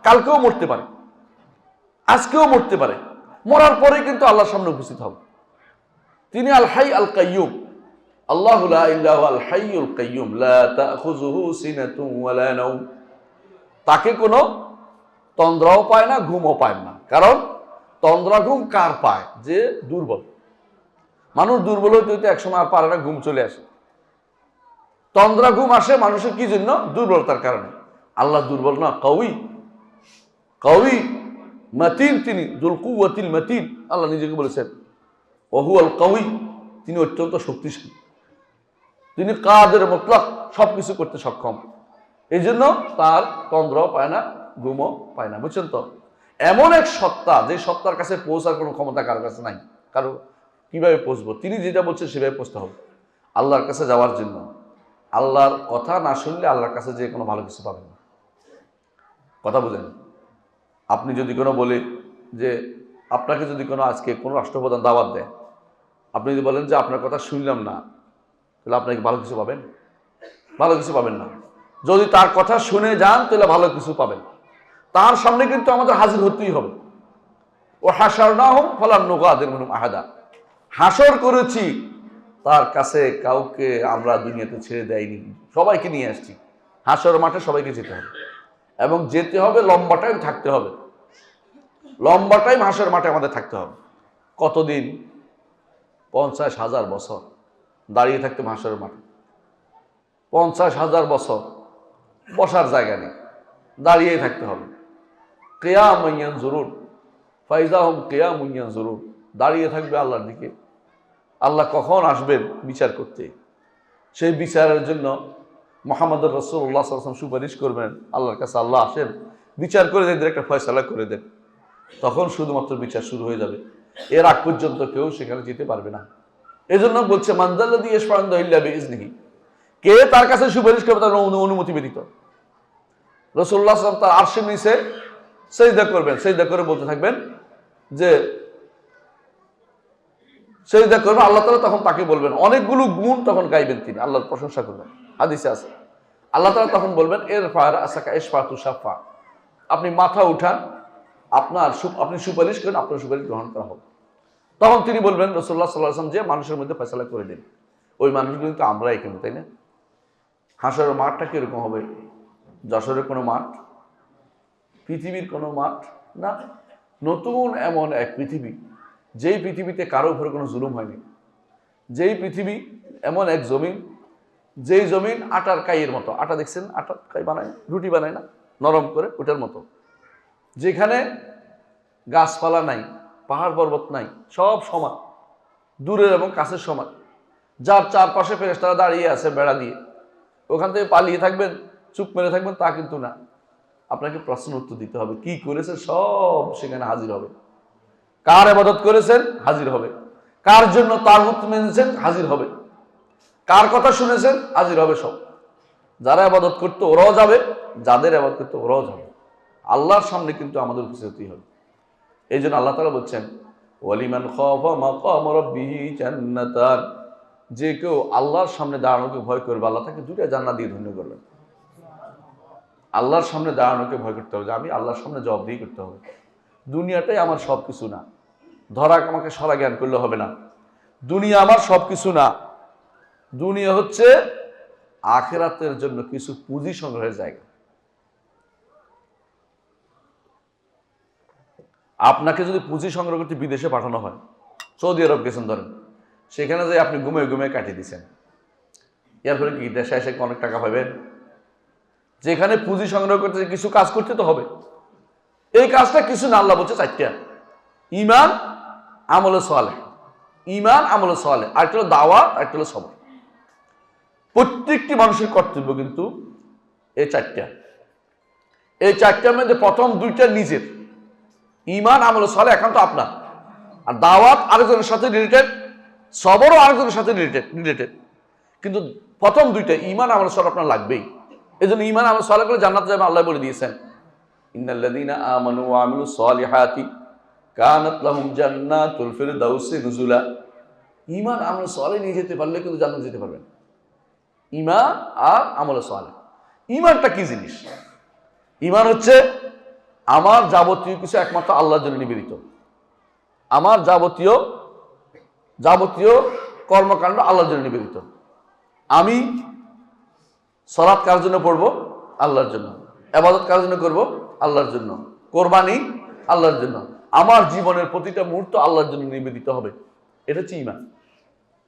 কালকেও মরতে পারে, আজকেও মরতে পারে, মরার পরে কিন্তু আল্লাহর সামনে উপস্থিত হবে। তিনি আল হাই আল কাইয়ুম, আল্লাহু লা ইলাহা আল হাইয়ুল কাইয়ুম লা তাখুযুহু সিনাতুন ওয়ালা নাওম। তাকে কোনো তন্দ্রাও পায় না, ঘুমও পায় না। কারণ তন্দ্রা ঘুম কার পায়? যে দুর্বল মানুষ। দুর্বল হইতে হইতে একসময় আর পারে না, ঘুম চলে আসে। তন্দ্রা ঘুম আসে মানুষের কি জন্য? দুর্বলতার কারণে। আল্লাহ দুর্বল না, কওয়ি মাতিন, তিনি যুল কুওয়াতিল মাতিন। আল্লাহ নিজেকে বলেছেন ওহুয়াল কওয়ি, তিনি অত্যন্ত শক্তিশালী, তিনি কাদের মুতলাক, সবকিছু করতে সক্ষম। এই জন্য তার তন্দ্রাও পায় না, ঘুমও পায় না। বুঝছেন তো? এমন এক সত্তা, যে সত্তার কাছে পৌঁছার কোনো ক্ষমতা কারোর কাছে নাই। কারো কিভাবে পৌঁছবো? তিনি যেটা বলছেন সেভাবে পৌঁছতে হবে আল্লাহর কাছে যাওয়ার জন্য। আল্লাহর কথা না শুনলে আল্লাহর কাছে যে কোনো ভালো কিছু পাবেন না। কথা বুঝেন? আপনি যদি কোনো বলে যে, আপনাকে যদি কোনো আজকে কোনো রাষ্ট্রপ্রধান দাওয়াত দেয়, আপনি যদি বলেন যে আপনার কথা শুনলাম না, তাহলে আপনাকে ভালো কিছু পাবেন? ভালো কিছু পাবেন না। যদি তার কথা শুনে যান তাহলে ভালো কিছু পাবেন। তার সামনে কিন্তু আমাদের হাজির হতেই হবে। ও হাশারনাহুম ফালাম নুগাদির মিনহুম আহাদা, হাসর করেছি তার কাছে কাউকে আমরা দুনিয়াতে ছেড়ে দেয়নি, সবাইকে নিয়ে আসছি। হাসর মাঠে সবাইকে যেতে হবে, এবং যেতে হবে লম্বা টাইম থাকতে হবে। লম্বা টাইম হাসর মাঠে আমাদের থাকতে হবে। কতদিন? 50,000 বছর দাঁড়িয়ে থাকতে হাসর মাঠে। 50,000 বছর বসার জায়গা নেই, দাঁড়িয়েই থাকতে হবে। কিয়ামুন ইয়ানজুরুন ফাইজাহুম কিয়ামুন ইয়ানজুরুন, দাঁড়িয়ে থাকবে আল্লাহর দিকে। আল্লাহ কখন আসবেন বিচার করতে? সেই বিচারের জন্য মুহাম্মদ রাসূলুল্লাহ সাল্লাল্লাহু আলাইহি ওয়াসাল্লাম সুপারিশ করবেন আল্লাহর কাছে, আল্লাহ আসেন বিচার করে দেন, একটা ফয়সালা করে দেন। তখন শুধুমাত্র বিচার শুরু হয়ে যাবে। এর আগ পর্যন্ত কেউ সেখানে যেতে পারবে না। এজন্য বলছে মানজাল্লাযী ইয়াশফা'উ ইনদাহু ইল্লা বিইজনিহি, কে তার কাছে সুপারিশ করবে তার অনুমতি ব্যতীত। রাসূলুল্লাহ সাল্লাল্লাহু আলাইহি ওয়াসাল্লাম তার আরশের নিচে সিজদা করবেন, সিজদা করে বলতে থাকবেন যে, সিজদা করবেন, আল্লাহ তাআলা তখন তাকে বলবেন, অনেকগুলো গুণ তখন গাইবেন, তিনি আল্লাহর প্রশংসা করবেন। হাদিসে আছে আল্লাহ তাআলা তখন বলবেন ইরফা রাসাকা ইশফাতু শাফা, আপনি মাথা উঠান, আপনি সুপারিশ করেন, আপনার সুপারিশ গ্রহণ করা হবে। তখন তিনি বলবেন, রাসূলুল্লাহ সাল্লাল্লাহু আলাইহি ওয়াসাল্লাম, যে মানুষের মধ্যে ফয়সালা করে দেন। ওই মানুষগুলো কিন্তু আমরা এখানে, তাই না? হাসরের মাঠটা কিরকম হবে? যশোরের কোনো মাঠ, পৃথিবীর কোনো মাঠ না, নতুন এমন এক পৃথিবী, যেই পৃথিবীতে কারো উপরে কোনো জুলুম হয়নি। যেই পৃথিবী, এমন এক জমিন, যেই জমিন আটার কাইয়ের মতো। আটা দেখছেন? আটার কাই বানায়, রুটি বানায় না, নরম করে, ওটার মতো। যেখানে গাছপালা নাই, পাহাড় পর্বত নাই, সব সমান, দূরের এবং কাছের সমান। যার চারপাশে ফেরেশতারা দাঁড়িয়ে আছে বেড়া দিয়ে, ওখান থেকে পালিয়ে থাকবেন, চুপ মেরে থাকবেন, তা কিন্তু না। আপনাকে প্রশ্ন উত্তর দিতে হবে। কি করেছেন সব সেখানে হাজির হবে। কার ইবাদত করেছেন হাজির হবে, কার জন্য তাগুত মেনেছেন হাজির হবে, কার কথা শুনেছেন হাজির হবে সব। যারা ইবাদত করতে ওরাও যাবে, যাদের ইবাদত করতে ওরাও যাবে। আল্লাহর সামনে কিন্তু আমাদের উপস্থিত হবে। এই জন্য আল্লাহ তাআলা বলছেন ওয়ালিমান খাফা মাকাম রাব্বিহি জান্নাতান, যে কেউ আল্লাহর সামনে দাঁড়ানোকে ভয় করবে, আল্লাহ তাকে দুইটা জান্নাত দিয়ে ধন্য করবেন। আল্লাহর সামনে দাঁড়ানোকে ভয় করতে হবে, যে আমি আল্লাহর সামনে জবাবদিহি করতে হবে। দুনিয়াটাই আমার সব কিছু না, ধরা আমাকে সরা জ্ঞান করলে হবে না। দুনিয়া আমার সব কিছু না, দুনিয়া হচ্ছে আখিরাতের জন্য কিছু পুঁজি সংগ্রহের জায়গা। আপনাকে যদি পুঁজি সংগ্রহ করতে বিদেশে পাঠানো হয়, সৌদি আরব গেছেন ধরেন, সেখানে যাই আপনি ঘুমিয়ে ঘুমিয়ে কাটিয়ে দিচ্ছেন, এরপরে কি দেশে এসে অনেক টাকা পাবেন? যেখানে পুঁজি সংগ্রহ করতে কিছু কাজ করতে তো হবে। এই কাজটা কিছু না, আল্লাহ বলছে চারটা: ঈমান, আমলে সালেহ। ঈমান, আমলে সালেহ, আরেকটা হলো দাওয়াত, আরেকটা হলো সবর। প্রত্যেকটি মানুষের কর্তব্য কিন্তু এই চারটা। এই চারটার মধ্যে প্রথম দুইটা নিজের, ঈমান, আমলে সালেহ একান্ত আপনার, আর দাওয়াত আরেকজনের সাথে রিলেটেড, সবরও আরেকজনের সাথে রিলেটেড। কিন্তু প্রথম দুইটা ঈমান, আমলে সালেহ আপনার লাগবেই। এই জন্য ঈমান, আমলে সালেহ করে জান্নাতে যাবেন। আল্লাহ বলে দিয়েছেন ইন্নাল্লাযীনা আমানু ওয়া আমিলুস সালিহাতি কানাত লাহুম জান্নাতুল ফিরদাউসি নুজুলা। ঈমান, আমলে সালেহ নিয়ে যেতে পারলে কিন্তু জান্নাতে যেতে পারবেন। ঈমান আর আমলে সালেহ। ঈমানটা কি জিনিস? ঈমান হচ্ছে আমার যাবতীয় কিছু একমাত্র আল্লাহর জন্য নিবেদিত। আমার যাবতীয় কর্মকাণ্ড আল্লাহর জন্য নিবেদিত। আমি সালাত কার জন্য পড়বো? আল্লাহর জন্য। ইবাদত কার জন্য করব? আল্লাহর জন্য। কোরবানি আল্লাহর জন্য। আমার জীবনের প্রতিটা মুহূর্ত আল্লাহর জন্য নিবেদিত হবে। এটা হচ্ছে ঈমান।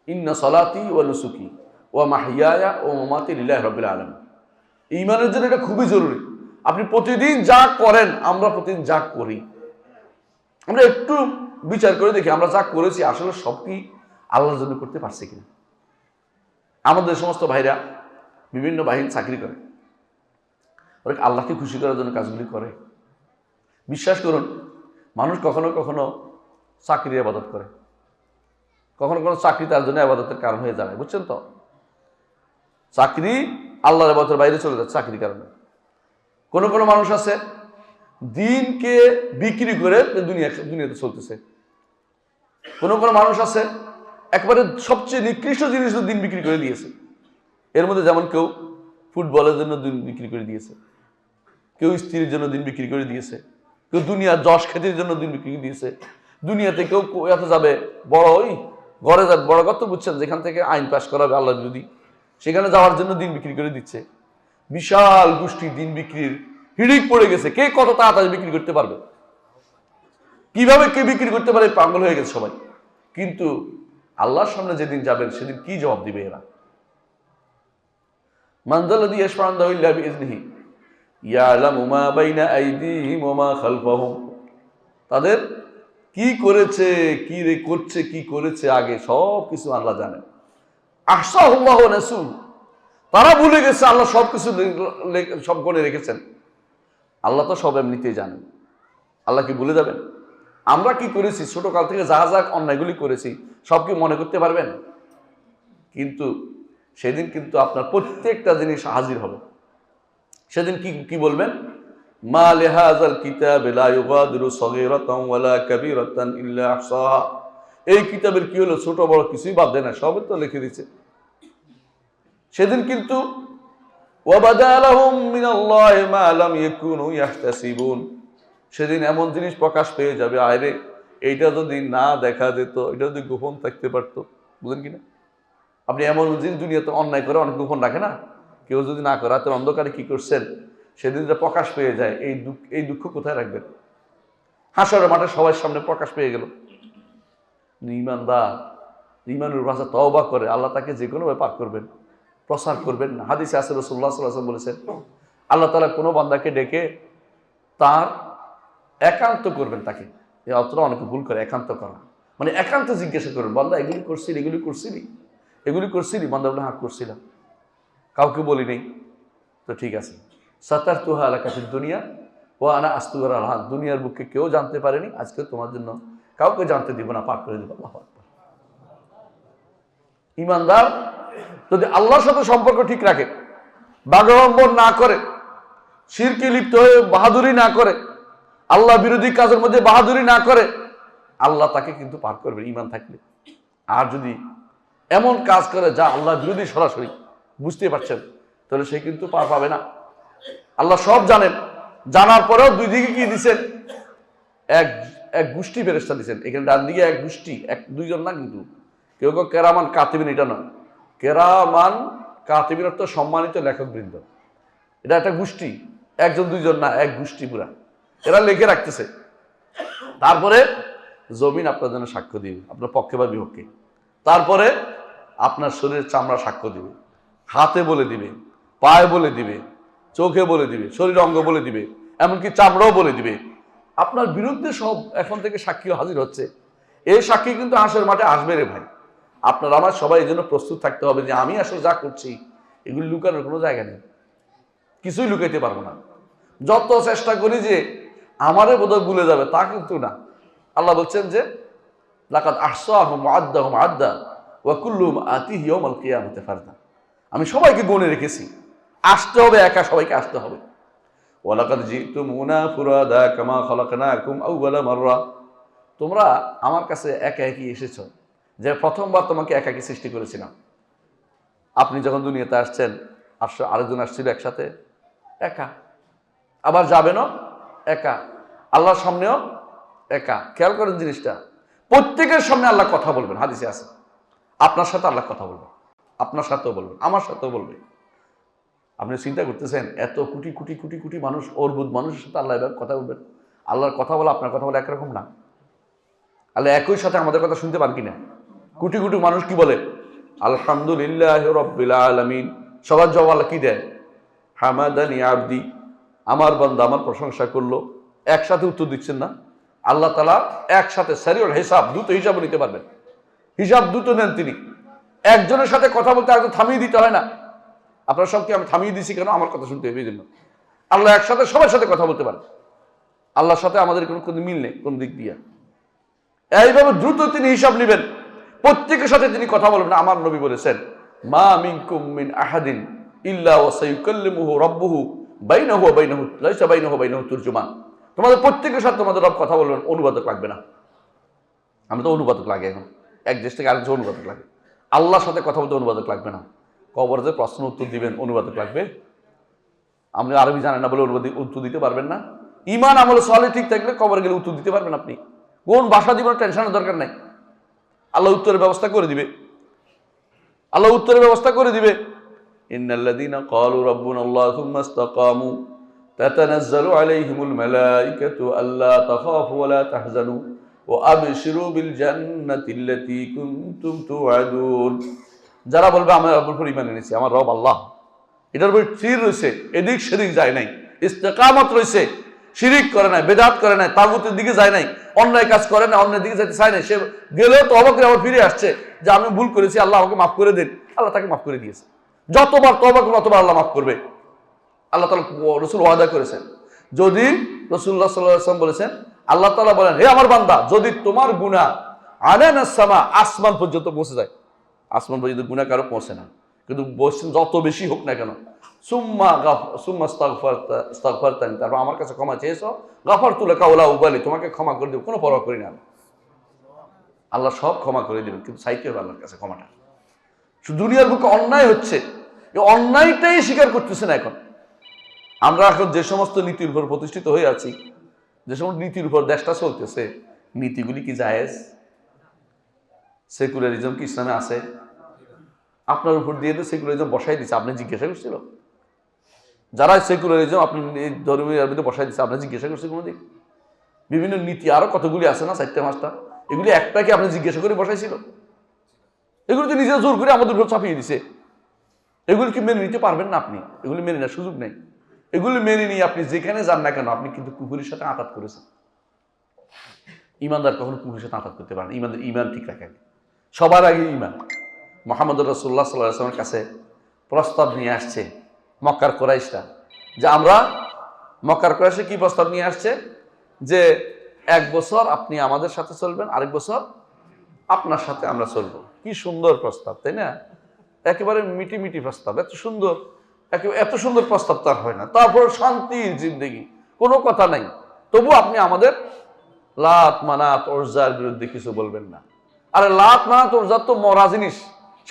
ইন্না সালাতি ওয়া নুসুকি ওয়া মাহইয়ায়া ওয়া মামাতি লিল্লাহি রাব্বিল আলামিন। ঈমানের জন্য এটা খুবই জরুরি। আপনি প্রতিদিন যা করেন, আমরা প্রতিদিন যা করি, আমরা একটু বিচার করে দেখি আমরা যা করেছি আসলে সব কি আল্লাহর জন্য করতে পারছি কিনা। আমাদের সমস্ত ভাইরা বিভিন্ন বাহিনী চাকরি করে, ওরা আল্লাহকে খুশি করার জন্য কাজগুলি করে। বিশ্বাস করুন, মানুষ কখনো কখনো চাকরির ইবাদত করে, কখনো কখনো চাকরি তার জন্য ইবাদতের কারণ হয়ে দাঁড়ায়। বুঝছেন তো? চাকরি আল্লাহর ইবাদতের বাইরে চলে যাচ্ছে চাকরির কারণে। কোনো কোনো মানুষ আছে দিনকে বিক্রি করে দুনিয়াতে চলতেছে। কোনো কোনো মানুষ আছে একবারে সবচেয়ে নিকৃষ্ট জিনিস দিন বিক্রি করে দিয়েছে। এর মধ্যে যেমন কেউ ফুটবলের জন্য দিন বিক্রি করে দিয়েছে, কেউ স্ত্রীর জন্য দিন বিক্রি করে দিয়েছে, কেউ দুনিয়ার যশ খ্যাতির জন্য দিন বিক্রি করে দিয়েছে। দুনিয়াতে কেউ এত যাবে বড় ঘরে যাবে, বড় কত বুঝছেন, যেখান থেকে আইন পাশ করা হবে আল্লাহ বিরোধী, সেখানে যাওয়ার জন্য দিন বিক্রি করে দিচ্ছে। বিশাল গোষ্ঠী দিন বিক্রির হিড়িক পড়ে গেছে। কে কত তাড়াতাড়ি বিক্রি করতে পারবে, কিভাবে কে বিক্রি করতে পারে, পাগল হয়ে গেছে সবাই। কিন্তু আল্লাহর সামনে যেদিন যাবেন সেদিন কি জবাব দিবে এরা? মানজাল্লাযী ইয়াশফা'u ইনদাহু ইল্লা বিইযনিহি ইয়ালামু মা বাইনা আইদিহিম ওয়া মা খালফাহুম। তাদের কি করেছে, কি করছে, কি করেছে আগে সব কিছু আল্লাহ জানেন। আহসাহুল্লাহু ওয়া নাসু, তারা ভুলে গেছে আল্লাহ সবকিছু সব গণে রেখেছেন। আল্লাহ তো সব এমনিতেই জানেন। আল্লাহ কি ভুলে যাবেন? আমরা কি করেছি, ছোটকাল থেকে যা যা অন্যায়গুলি করেছি সব কি মনে করতে পারবেন? কিন্তু সেদিন কিন্তু আপনার প্রত্যেকটা জিনিস হাজির হবে। সেদিন কি বলবেন? মা লিহাযাল কিতাবি লা ইউগাদিরু সগীরাতান ওয়ালা কাবীরাতান ইল্লা আহসাহা। এই কিতাবের কি হলো, ছোট বড় কিছুই বাদ দেয় না, সবই তো লিখে দিয়েছে। সেদিন কিন্তু ওয়া বাদালাহুম মিনাল্লাহি মা লাম ইয়াকুনু ইয়াহতাসিবুন। সেদিন এমন জিনিস প্রকাশ পেয়ে যাবে, আরে এইটা যদি না দেখা যেত, এটা যদি গোপন থাকতে পারতো। বুঝলেন কিনা? আপনি এমন জিনিস দুনিয়াতে অন্যায় করে অনেক গোপন রাখে না, কেউ যদি না করে রাতের অন্ধকারে কি করছেন সেদিন যেটা প্রকাশ পেয়ে যায়, এই দুঃখ কোথায় রাখবেন? হাসরের মাঠে সবার সামনে প্রকাশ পেয়ে গেল। ঈমানদার ঈমানের ভাষা তওবা করে আল্লাহ তাকে যে কোনো ভাবে পার করবেন, প্রসার করবেন না। হাদিসে আছে রাসূলুল্লাহ সাল্লাল্লাহু আলাইহি ওয়াসাল্লাম বলেছেন, আল্লাহ তাআলা কোনো বান্দাকে ডেকে তার একান্ত করবেন। তাকে অতটা অনেকে ভুল করে, একান্ত করা মানে একান্ত জিজ্ঞাসা করবেন, বান্দা এগুলি করছিলি, এগুলি করছিলি? বান্দা বলে হ্যাঁ করছিলাম, কাউকে বলি নেই। তো ঠিক আছে, সাতারতুহা আলাকা ফিদ দুনিয়া ওয়া আনা আস্তুগা আলাহা। দুনিয়ার বুকে কেউ জানতে পারেনি, আজকে তোমার জন্য কাউকে জানতে দিব না, পার করে দিব। আল্লাহু আকবার। ঈমানদার যদি আল্লাহর সাথে সম্পর্ক ঠিক রাখে, বাগাড়ম্বর না করে, শিরকে লিপ্ত হয়ে বাহাদুরি না করে, আল্লাহ বিরোধী কাজের মধ্যে বাহাদুরি না করে, আল্লাহ তাকে কিন্তু পার করবে ঈমান থাকলে। আর যদি এমন কাজ করে যা আল্লাহ বিরোধী সরাসরি, বুঝতে পারছেন, তাহলে সে কিন্তু পার পাবে না। আল্লাহ সব জানেন, জানার পরেও দুই দিকে কি দিচ্ছেন? এক গোষ্ঠী ফেরেশতা দিচ্ছেন। এখানে ডান দিকে এক গোষ্ঠী, দুইজন না, কিন্তু কেউ কেউ কেরামান কাতিবিন, এটা নয়। কেরামান কাতিবিন অর্থ সম্মানিত লেখক বৃন্দ। এটা একটা গোষ্ঠী, একজন দুইজন না, এক গোষ্ঠী পুরা। এরা লিখে রাখতেছে। তারপরে জমিন আপনার জন্য সাক্ষ্য দিবে, আপনার পক্ষে বা বিপক্ষে। তারপরে আপনার শরীরের চামড়া সাক্ষ্য দিবে, হাতে বলে দিবে, পায়ে বলে দিবে, চোখে বলে দিবে, শরীর অঙ্গ বলে দিবে, এমনকি চামড়াও বলে দিবে। আপনার বিরুদ্ধে সব এখন থেকে সাক্ষী হাজির হচ্ছে। এই সাক্ষী কিন্তু হাসরের মাঠে আসবে রে ভাই। আপনার আমার সবাই এই জন্য প্রস্তুত থাকতে হবে যে আমি আসলে যা করছি এগুলি লুকানোর কোনো জায়গা নেই, কিছুই লুকাইতে পারবো না। যত চেষ্টা করি যে আমারে বোধহয় ভুলে যাবে, তা কিন্তু না। আল্লাহ বলছেন যে লাকাদ আহসাহুম ওয়া আদ্দাহুম আদ্দা ওয়া কুল্লুহুম আতিহি ইয়াওমাল কিয়ামাতি ফারদা। আমি সবাইকে গণে রেখেছি, আসতে হবে, একা সবাইকে আসতে হবে। ওয়া লাকাদ জিতুমুনা ফুরাদা কামা খালাকনাকুম আউওয়ালা মাররা। তোমরা আমার কাছে একা একই এসেছো, যে প্রথমবার তোমাকে একাকী সৃষ্টি করেছিলাম। আপনি যখন দুনিয়াতে আসছেন, আরেকজন আসছিল একসাথে, একা। আবার যাবেনও একা, আল্লাহর সামনেও একা। খেয়াল করেন জিনিসটা, প্রত্যেকের সামনে আল্লাহ কথা বলবেন, হাদিসে আছে। আপনার সাথে আল্লাহ কথা বলবেন, আপনার সাথেও বলবেন, আমার সাথেও বলবেন। আপনি চিন্তা করতেছেন, এত কোটি কোটি কোটি কোটি মানুষ, অর্বুদ মানুষের সাথে আল্লাহ এবার কথা বলবেন। আল্লাহর কথা বলা আপনার কথা বলা একরকম না। আল্লাহ একই সাথে আমাদের কথা শুনতে পান কিনা? কোটি কোটি মানুষ কি বলে? আলহামদুলিল্লাহ রাব্বিল আলামিন। সবার জবাব আল্লাহ কি দেয়? হামাদানি আবদি, আমার বান্দা আমার প্রশংসা করলো। একসাথে উত্তর দিচ্ছেন না? আল্লাহ তাআলা একসাথে সারিউল হিসাব, দ্রুত হিসাব নিতে পারবেন। হিসাব দ্রুত নেন তিনি। একজনের সাথে কথা বলতে একজন থামিয়ে দিতে হয় না। আপনারা সবকে আমি থামিয়ে দিছি কেন? আমার কথা শুনতে হবে এই জন্য। আল্লাহ একসাথে সবার সাথে কথা বলতে পারেন। আল্লাহর সাথে আমাদের কোনো মিল নেই কোন দিক দিয়ে। এইভাবে দ্রুত তিনি হিসাব নেবেন, প্রত্যেকের সাথে তিনি কথা বলবেন। আমার নবী বলেছেন, মা মিনকুম মিন আহাদিন ইল্লা ওয়া সায়ুকাল্লিমুহু রাব্বুহু বাইনাহু ওয়া বাইনাহু লাইসা বাইনাহু ওয়া বাইনাহু তুরজুমান। তোমাদের প্রত্যেকের সাথে তোমাদের রব কথা বলবেন, অনুবাদক লাগবে না। আমরা তো অনুবাদক লাগে, এখন এক দেশ থেকে আরেক দেশে অনুবাদক লাগে। আল্লাহর সাথে কথা বলতে অনুবাদক লাগবে না। কবরে যে প্রশ্ন উত্তর দিবেন অনুবাদক লাগবে? আপনি আরবি জানেন না বলে উত্তর দিতে পারবেন না? ঈমান আমল সালেহ ঠিক থাকলে কবরে গেলে উত্তর দিতে পারবেন আপনি। কোন ভাষা দিবেন টেনশনের দরকার নাই, আল্লাহ উত্তরের ব্যবস্থা করে দিবে। আল্লাহ উত্তরের ব্যবস্থা করে দিবে। ইন্নাল্লাযীনা ক্বালু রাব্বুনাল্লাহু সুম্মা ইসতাকামু তাতানাজ্জালু আলাইহিমুল মালায়েকাতু আল্লা তাখাফু ওয়া লা তাহজানু ওয়া আবশিরু বিল জান্নাতিল্লাতী কুনতুম তুআদুন। যারা বলবে আমি রবের উপর ঈমান এনেছি, আমার রব আল্লাহ, এটার উপর স্থির রয়েছে, এদিক সেদিক যায় নাই, ইস্তেকামত রয়েছে, শিরিক করে নাই, বেদাত করে নাই, তাগুতের দিকে যায় নাই, অন্যায় কাজ করে না, অন্যের দিকে যেতে চায় নাই। সে গেলেও তওবা করে আবার ফিরে আসছে যে আমি ভুল করেছি, আল্লাহ আমাকে মাফ করে দেন। আল্লাহ তাকে মাফ করে দিয়েছে। যতবার তওবা করবে ততবার আল্লাহ মাফ করবে। আল্লাহ তাআলা রাসূল ওয়াদা করেছেন। যদি রাসূলুল্লাহ সাল্লাল্লাহু আলাইহি ওয়াসাল্লাম বলেছেন, আল্লাহ তাআলা বলেন, হে আমার বান্দা, যদি তোমার গুনাহ আনানাস সামা, আসমান পর্যন্ত পৌঁছে যায়। আসমান পর্যন্ত গুনাহ কারো পৌঁছে না, কিন্তু যত বেশি হোক না কেন, তারপর আমার কাছে ক্ষমা চেয়েছো, গাফারতু লাকা ওয়া লা উবালি, তোমাকে ক্ষমা করে দেব, কোনো পরোয়া করি না। আল্লাহ সব ক্ষমা করে দেবেন, কিন্তু চাইতে হবে আল্লাহর কাছে ক্ষমাটা। দুনিয়ার বুকে অন্যায় হচ্ছে, এই অন্যায়টাই স্বীকার করতেছে না। এখন আমরা এখন যে সমস্ত নীতির উপর প্রতিষ্ঠিত হয়ে আছি, যে সমস্ত নীতির উপর দেশটা চলতেছে, নীতিগুলি কি জায়েজ? সেকুলারিজম কি ইসলামে আছে? আপনার উপর দিয়ে তো সেকুলারিজম বসাই দিচ্ছে, আপনি জিজ্ঞাসা করছিল? যারা সেকুলারিজম আপনি ধর্মীয় বসাই দিচ্ছে, আপনি জিজ্ঞাসা করছে কোনোদিন? বিভিন্ন নীতি আরো কতগুলি আছে না, 4-5টা, এগুলি একটাকে আপনি জিজ্ঞাসা করে বসাইছিল? এগুলি তো নিজের জোর করে আমাদের উপর চাপিয়ে দিছে। এগুলি কি মেনে নিতে পারবেন না আপনি? এগুলি মেনে নেওয়ার সুযোগ নেই। এগুলি মেনে নিয়ে আপনি যেখানে যান না কেন, আপনি কিন্তু কুফুরির সাথে আঘাত করেছেন। ইমানদার কখনো কুফুরির সাথে আঘাত করতে পারেন, ইমানদার ইমান ঠিক রাখেন। সবার আগে ইমান। মুহাম্মদ রাসূলুল্লাহ সাল্লাল্লাহু আলাইহি ওয়াসাল্লামের কাছে প্রস্তাব নিয়ে আসছে মক্কার কুরাইশরা, যে আমরা, মক্কার কুরাইশে কি প্রস্তাব নিয়ে আসছে? যে 1 বছর আপনি আমাদের সাথে চলবেন, আরেক বছর আপনার সাথে আমরা চলবো। কি সুন্দর প্রস্তাব, তাই না? একেবারে মিটি মিটি প্রস্তাব, এত সুন্দর, এত সুন্দর প্রস্তাব তার হয় না। তারপর শান্তির জিন্দেগি, কোনো কথা নাই। তবু আপনি আমাদের লাত মানাত ওরজার বিরুদ্ধে কিছু বলবেন না। আরে লাত মানাত ওরজার তো মরা জিনিস,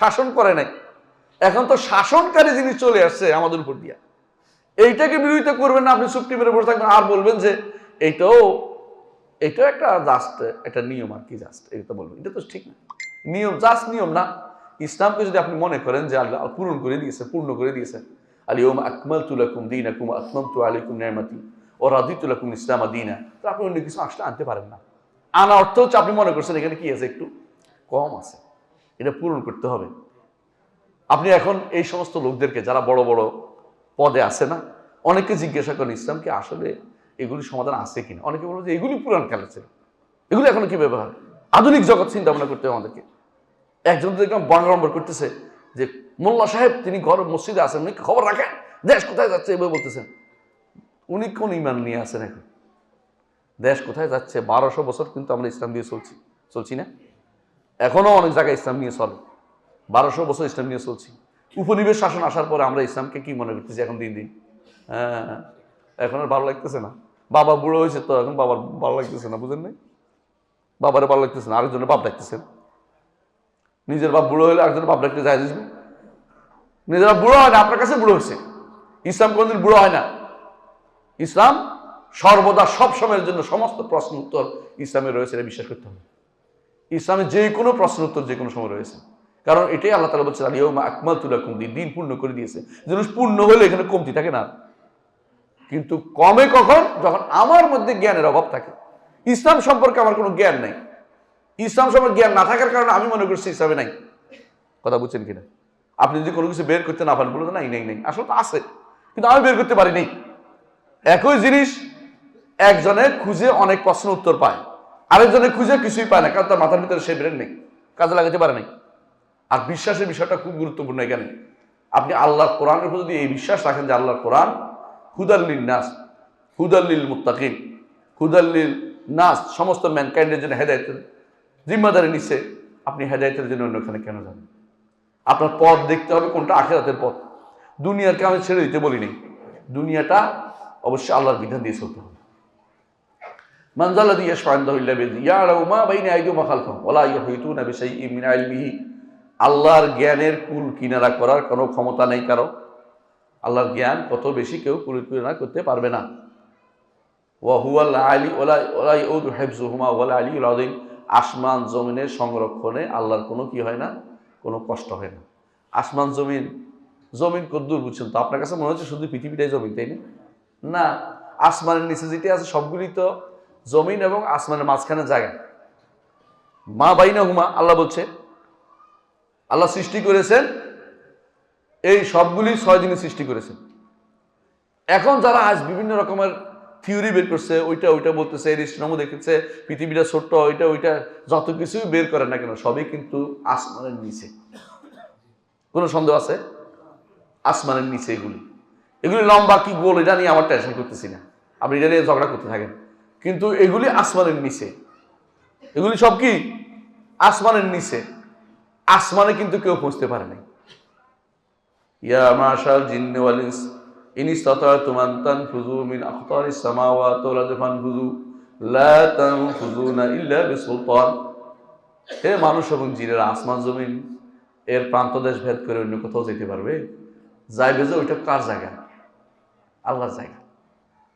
শাসন করে নাই। এখন তো শাসনকারী জিনিস চলে আসছে আমাদের উপর দিয়া। এইটাকে বিরোধিতা করবেন না, আপনি চুক্তি মেরে বসে থাকবেন আর বলবেন যে এটাও একটা জাস্ট একটা নিয়ম আর কি, জাস্ট এটা বলবেন, এটা তো ঠিক না। নিয়ম জাস্ট নিয়ম না। ইসলামকে যদি আপনি মনে করেন যে আল্লাহ পূরণ করে দিয়েছে, পূর্ণ করে দিয়েছেন, আল-ইয়াওমা আকমালতু লাকুম দীনাকুম ওয়া আতমামতু আলাইকুম নি'মাতি ওয়া রাদিতু লাকুম ইসলামা দীনা, তো আপনি অন্য কিছু আসলে আনতে পারেন না। আনা অর্থ হচ্ছে আপনি মনে করছেন এখানে কি আছে, একটু কম আছে, এটা পূরণ করতে হবে। আপনি এখন এই সমস্ত লোকদেরকে, যারা বড় বড় পদে আছে না, অনেকে জিজ্ঞাসা করেন ইসলাম কি আসলে এগুলি সমাধান আছে কিনা। অনেকে বলবো যে এগুলি পুরান কালে ছিল, এগুলি এখন কি ব্যবহার? আধুনিক জগৎ চিন্তা ভাবনা করতে হবে আমাদেরকে। একজন দেখলাম বর্ণারম্বর করতেছে যে মোল্লা সাহেব তিনি ঘর মসজিদে আছেন, উনি খবর রাখেন দেশ কোথায় যাচ্ছে এভাবে বলতেছেন। উনি কোন ইমান নিয়ে আছেন? এখন দেশ কোথায় যাচ্ছে? 1200 বছর কিন্তু আমরা ইসলাম দিয়ে চলছি না? এখনো অনেক জায়গায় ইসলাম নিয়ে চলে। 1200 বছর ইসলাম নিয়ে চলছি। উপনিবেশ শাসন আসার পরে আমরা ইসলামকে কি মনে করতেছি এখন দিন দিন? হ্যাঁ, এখন আর ভালো লাগতেছে না। বাবা বুড়ো হয়েছে তো এখন বাবার ভালো লাগতেছে না, বুঝেন নাই? বাবারে ভালো লাগতেছে না, আরেকজনের বাপ ডাকতেছেন। নিজের বাপ বুড়ো হলে আরেকজনের বাপ ডাকতে যায়, নিজেরা বুড়ো হয় না, আপনার কাছে বুড়ো হয়েছে। ইসলাম কোনদিন বুড়ো হয় না। ইসলাম সর্বদা সব সময়ের জন্য সমস্ত প্রশ্ন উত্তর ইসলামে রয়েছে, এটা বিশ্বাস করতে হবে। ইসলামে যে কোনো প্রশ্ন উত্তর যে কোনো সময় রয়েছে, কারণ এটাই আল্লাহ তাআলা বলছে আল-ইয়াউমা আকমালতু লাকুম, দিন পূর্ণ করে দিয়েছে। জিনিস পূর্ণ হলে এখানে কমতি থাকে না, কিন্তু কমে কখন? যখন আমার মধ্যে জ্ঞানের অভাব থাকে। ইসলাম সম্পর্কে আমার কোনো জ্ঞান নাই, ইসলাম সম্পর্কে জ্ঞান না থাকার কারণে আমি মনে করছি ইসলামে নাই। কথা বুঝছেন কিনা? আপনি যদি কোনো কিছু বের করতে না পারেন, বলুন নাই নাই নাই, আসলে তো আছে কিন্তু আমি বের করতে পারি নাই। একই জিনিস একজনে খুঁজে অনেক প্রশ্ন উত্তর পায়, আরেকজনে খুঁজে কিছুই পায় না, কারণ তার মাথার ভিতরে সে ব্রেন নেই, কাজে লাগাতে পারে নাই। আর বিশ্বাসের বিষয়টা খুব গুরুত্বপূর্ণ এখানে। আপনি আল্লাহর কোরআনের উপর যদি এই বিশ্বাস রাখেন যে আল্লাহর কোরআন হুদাল্লিল নাস, হুদাল্লিল মুত্তাকিন, হুদাল্লিল নাস, সমস্ত ম্যানকাইন্ডের জন্য হেদায়েতের জিম্মাদারি নিচ্ছে, আপনি হেদায়েতের জন্য অন্যখানে কেন যান? আপনার পথ দেখতে হবে কোনটা আখিরাতের পথ। দুনিয়াকে আমি ছেড়ে দিতে বলিনি, দুনিয়াটা অবশ্যই আল্লাহর বিধান দিয়ে চলতে হবে। মান যাল্লাযী ইয়াশফা'ু ইনদাহু ইল্লা বিইযনিহি ইয়া'লামু মা বাইনা আইদিহিম ওয়া খালফাহুম ওয়া লা ইউহীতুনা বিশাইইন মিন ইলমিহি। আল্লাহর জ্ঞানের কুল কিনারা করার কোনো ক্ষমতা নেই কারো। আল্লাহর জ্ঞান কত বেশি কেউ কুল কিনারা করতে পারবে না। ওয়া হুয়াল আলী ওয়া লা ইয়াউদু হিফযুহুমা ওয়াল আলিয়্যুল আযীম। আসমান জমিনের সংরক্ষণে আল্লাহর কোনো কি হয় না, কোনো কষ্ট হয় না। আসমান জমিন, জমিন কদ্দূর বুঝছেন তো? আপনার কাছে মনে হচ্ছে শুধু পৃথিবীটাই জমিন, তাই না? না, আসমানের নিচে যেটি আছে সবগুলি তো জমিন এবং আসমানের মাঝখানে জায়গা। মা বাইনাহুমা, আল্লাহ বলছে আল্লাহ সৃষ্টি করেছেন এই সবগুলি 6 দিনে সৃষ্টি করেছেন। এখন যারা আজ বিভিন্ন রকমের থিওরি বের করছে, ওইটা ওইটা বলতেছে, এরিস্টনমও দেখেছে পৃথিবীটা ছোট্ট, ওইটা ওইটা যত কিছুই বের করে না কেন সবই কিন্তু আসমানের নিচে। কোনো সন্দেহ আছে? আসমানের নিচে এগুলি, এগুলি লম্বা কি গোল এটা নিয়ে আমার টেনশন করতেছি না, আপনি এটা নিয়ে ঝগড়া করতে থাকেন, কিন্তু এগুলি আসমানের নিচে। এগুলি সব কি আসমানের নিচে। আসমানে কিন্তু কেউ পৌঁছতে পারে নাই। ইয়া মাশাল জিন্নি ওয়াল ইনস ইন ইসতাতা'তুম আন তানফুযু মিন আকতারিস সামাওয়াতি ওয়াল আরদি ফানফুযু লা তানফুযুনা ইল্লা বিসুলতান। হে মানুষ এবং জিনেরা, আসমান জমিন এর প্রান্তদেশ ভেদ করে অন্য কোথাও যেতে পারবে? যাইবে যে ওইটা কার জায়গা? আল্লাহর জায়গা।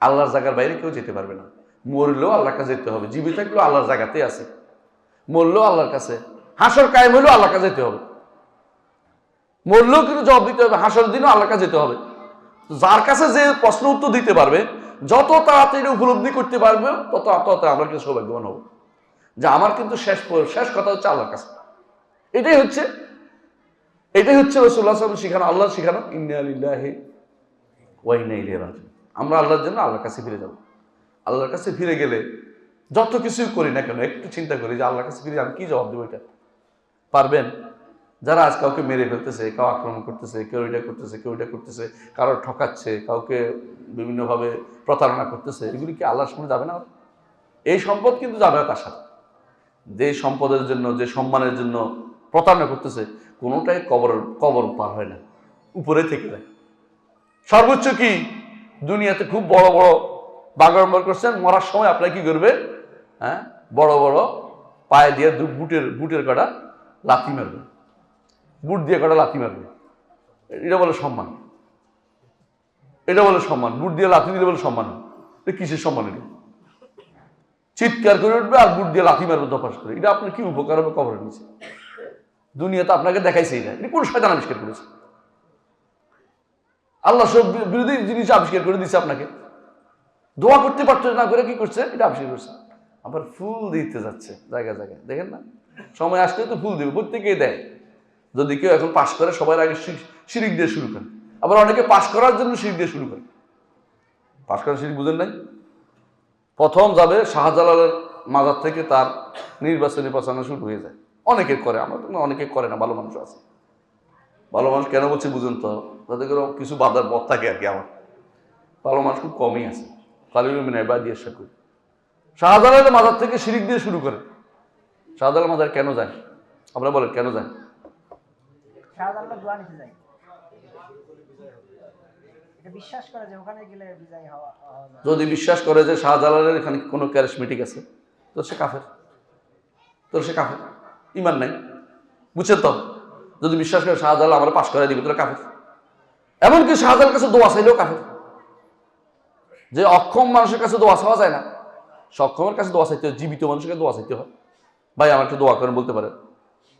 আল্লাহর জায়গার বাইরে কেউ যেতে পারবে না। মরলেও আল্লাহর কাছে যেতে হবে, জীবিত থাকলেও আল্লাহর জায়গাতেই আছে, মরলেও আল্লাহর কাছে, হাসর কায়েম হলেও আল্লাহর কাছে যেতে হবে, মরলেও কিন্তু জবাব দিতে হবে, হাসর দিনও আল্লাহর কাছে যেতে হবে। যার কাছে যে প্রশ্ন উত্তর দিতে পারবে, যত তাড়াতাড়ি উপলব্ধি করতে পারবে, তত আমরা কিন্তু সৌভাগ্যবান হব যে আমার কিন্তু শেষ কথা হচ্ছে আল্লাহর কাছে। এটাই হচ্ছে রাসূলুল্লাহ সাল্লাল্লাহু আলাইহি ওয়াসাল্লাম শিখানো, আল্লাহ শিখানো ইন্না লিল্লাহি ওয়া ইন্না ইলাইহি রাজিউন। আমরা আল্লাহর জন্য আল্লাহর কাছে ফিরে যাব। আল্লাহর কাছে ফিরে গেলে যত কিছুই করি না কেন, একটু চিন্তা করি যে আল্লাহর কাছে ফিরে আমি কি জবাব দেবো? এটা পারবেন? যারা আজ কাউকে মেরে ফেলতেছে, কেউ আক্রমণ করতেছে, কেউ এটা করতেছে, কেউ এটা করতেছে, কারো ঠকাচ্ছে, কাউকে বিভিন্নভাবে প্রতারণা করতেছে, এগুলি কি আল্লাহর সামনে যাবে না? এই সম্পদ কিন্তু যাবে না তার সাথে। যে সম্পদের জন্য, যে সম্মানের জন্য প্রতারণা করতেছে, কোনোটাই কবর পার হয় না, উপরে থেকে যায়। সর্বোচ্চ কি দুনিয়াতে খুব বড় বড় বাগড়ম্বর করছেন, মরার সময় আপনার কি করবে? হ্যাঁ, বড় বড় পায়ে দিয়ে বুটের কটা লাথি মারবে, বুট দিয়ে কটা লাথি মারবে, এটা বলে সম্মান। এটা বলে সম্মান, বুট দিয়ে লাথি দিলে বলে সম্মান। এটা কিসের সম্মান? এটা চিৎকার করে উঠবে আর বুট দিয়ে লাথি মারবে দফাস করে। এটা আপনার কি উপকার হবে কবরের নিচে? দুনিয়া তো আপনাকে দেখাইছে এটা কোন শয়তান আবিষ্কার করেছে? আল্লাহ সব বিরোধী জিনিস আবিষ্কার করে দিচ্ছে আপনাকে। দোয়া করতে পারছে না করে কি করছে? এটা আবিষ্কার করছে। আবার ফুল দিতে যাচ্ছে জায়গায় জায়গায়, দেখেন না? সময় আসলে তো ফুল দেবে, প্রত্যেকেই দেয়। যদি কেউ এখন পাশ করে সবার আগে শিরিক দিয়ে শুরু করে, আবার অনেকে পাশ করার জন্য শিরিক দিয়ে শুরু করে। পাশ করার শিরিক বুঝেন নাই? প্রথম যাবে শাহজালালের মাজার থেকে তার নির্বাচনী প্রচারণা শুরু হয়ে যায়। অনেকে করে, আমরা তো অনেকে করে না, ভালো মানুষ আছে। ভালো মানুষ কেন বলছে বুঝেন তো? তাদের কিছু বাধার পথ থাকে আর কি। আমার ভালো মানুষ খুব কমই আছে। শাহজালালের মাজার থেকে শিরিক দিয়ে শুরু করে। শাহজালাল মাজার কেন যায়? আমরা বলেন কেন যায়? যদি বিশ্বাস করে যে শাহজালালের এখানে কোনো ক্যারিসমেটিক আছে, তো সে কাফের, ইমান নাই। বুঝছেন তো? যদি বিশ্বাস করে শাহজালাল আমরা পাশ করে দিবে, তোরা কাফের। এমনকি শাহজালালের কাছে দোয়া চাইলেও কাফের। যে অক্ষম মানুষের কাছে দোয়া চাওয়া যায় না, সক্ষমের কাছে দোয়া চাইতে হয়, জীবিত মানুষের কাছে দোয়া চাইতে হয়। ভাই আমার একটু দোয়া করেন বলতে পারেন।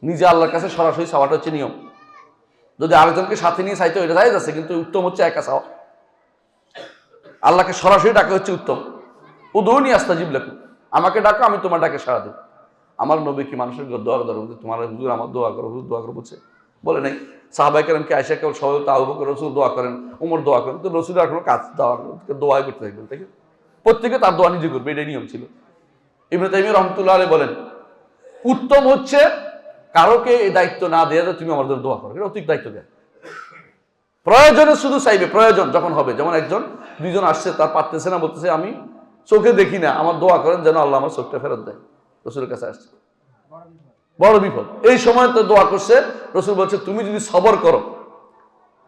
নিজে আল্লাহর কাছে সরাসরি চাওয়াটা হচ্ছে নিয়ম। যদি আরেকজনকে সাথে নিয়ে চাইতে এটা যাই যাচ্ছে, কিন্তু উত্তম হচ্ছে একা চাওয়া। আল্লাহকে সরাসরি ডাকা হচ্ছে উত্তম। উদুনি আস্তাজিব লাকুম, আমাকে ডাকো আমি তোমার ডাকে সাড়া দেব। আমার নবী কি মানুষের দোয়া করো, তোমার হুজুর আমার দোয়া করো, হুজুর দোয়া করো বলছে? বলে নাই। সাহাবায়ে কেরামকে আয়েশা কেবল সবাই আবু বকর রাসূল দোয়া করেন, ওমর দোয়া করেন, তো রাসূল আর কোনো কাজ দোয়াই করতে থাকবেন, তাই প্রত্যেকে তার দোয়া নিজে করবে, এটাই নিয়ম ছিল। ইবনে তাইমিয়া রাহমাতুল্লাহ আলাইহি বলেন, উত্তম হচ্ছে কারোকে এই দায়িত্ব না দেয়া যে তুমি আমার জন্য দোয়া করো, এটা অতিরিক্ত দায়িত্ব দেয়। প্রয়োজনে শুধু চাইবে, প্রয়োজন যখন হবে। যেমন একজন দুইজন আসছে, তার পারতেছে না, বলতেছে আমি চোখে দেখি না, আমার দোয়া করেন যেন আল্লাহ আমার চোখটা ফেরত দেয়। রসুলের কাছে আসছে, বড় বিপদ। এই সময় তো দোয়া করছে, রসুল বলছে তুমি যদি সবর করো।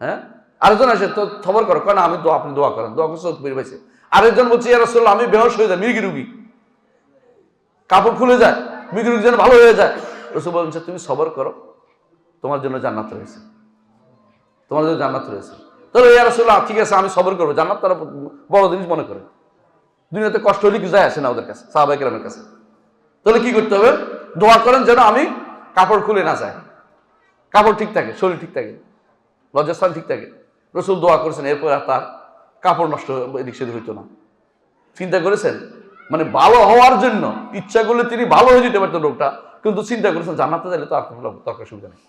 হ্যাঁ, আরেকজন আসে, তো সবর করো, কেন আমি আপনি দোয়া করেন, দোয়া করছে, চোখ বের পাইছে। আরেকজন বলছে ইয়া রাসূলুল্লাহ আমি বেহুশ হয়ে যাই, মৃগী রুগী, কাপড় খুলে যায়, মৃগী রুগী যেন ভালো হয়ে যায়। রসুল বলছে তুমি সবর করো, তোমার জন্য জান্নাত রয়েছে, তোমার জন্য জান্নাত রয়েছে। তাহলে ইয়া রাসূলুল্লাহ ঠিক আছে আমি সবর করবো, জান্নাত তারা বড় জিনিস মনে করে। দুনিয়াতে কষ্ট হলে কিছু যায় আসে না ওদের কাছে, সাহাবায়ে কেরামের কাছে। তাহলে কি করতে হবে? দোয়া করেন যেন আমি কাপড় খুলে না যায়, কাপড় ঠিক থাকে, শরীর ঠিক থাকে, লজ্জাস্থান ঠিক থাকে। রসুল দোয়া করেছেন, এরপর আর তার কাপড় নষ্ট এদিক সেদিক হইতো না। চিন্তা করেছেন, মানে ভালো হওয়ার জন্য ইচ্ছা করলে তিনি ভালো হয়ে যেতে পারতেন রোগটা, কিন্তু চিন্তা করেছেন জান্নাতে যাইলে তো আর কোনো দরকার সুবিধা নেই।